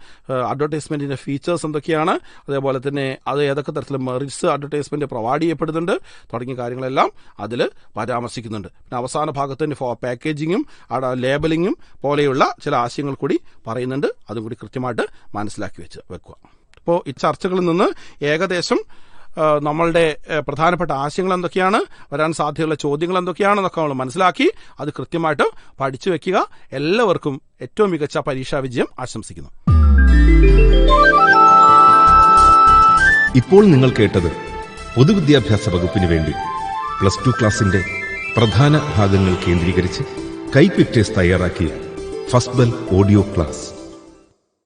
[SPEAKER 2] അഡ്വർടൈസ്മെൻറ്റിൻ്റെ ഫീച്ചേഴ്സ് എന്തൊക്കെയാണ്, അതേപോലെ തന്നെ അത് ഏതൊക്കെ തരത്തിലുള്ള മെറിറ്റ്സ് അഡ്വർടൈസ്മെൻറ്റ് പ്രൊവൈഡ് ചെയ്യപ്പെടുന്നുണ്ട് തുടങ്ങിയ കാര്യങ്ങളെല്ലാം അതിൽ പരാമർശിക്കുന്നുണ്ട്. പിന്നെ അവസാന ഭാഗത്ത് പാക്കേജിങ്ങും ലേബലിങ്ങും പോലെയുള്ള ചില ആശയങ്ങൾ കൂടി പറയുന്നുണ്ട്. അതും കൂടി കൃത്യമായിട്ട് മനസ്സിലാക്കി വെക്കുക. അപ്പോൾ ഈ ചർച്ചകളിൽ നിന്ന് ഏകദേശം നമ്മളുടെ പ്രധാനപ്പെട്ട ആശയങ്ങൾ എന്തൊക്കെയാണ്, വരാൻ സാധ്യതയുള്ള ചോദ്യങ്ങൾ എന്തൊക്കെയാണെന്നൊക്കെ നമ്മൾ മനസ്സിലാക്കി അത് കൃത്യമായിട്ട് പഠിച്ചു വെക്കുക. എല്ലാവർക്കും ഏറ്റവും മികച്ച പരീക്ഷാ വിജയം ആശംസിക്കുന്നു.
[SPEAKER 1] ഇപ്പോൾ നിങ്ങൾ കേട്ടത് പൊതുവിദ്യാഭ്യാസ വകുപ്പിന് വേണ്ടി +2 ക്ലാസിന്റെ പ്രധാന ഭാഗങ്ങൾ കേന്ദ്രീകരിച്ച് കൈറ്റ് വിക്ടേഴ്സ് തയ്യാറാക്കിയ ഫസ്റ്റ് ബെൽ ഓഡിയോ ക്ലാസ്.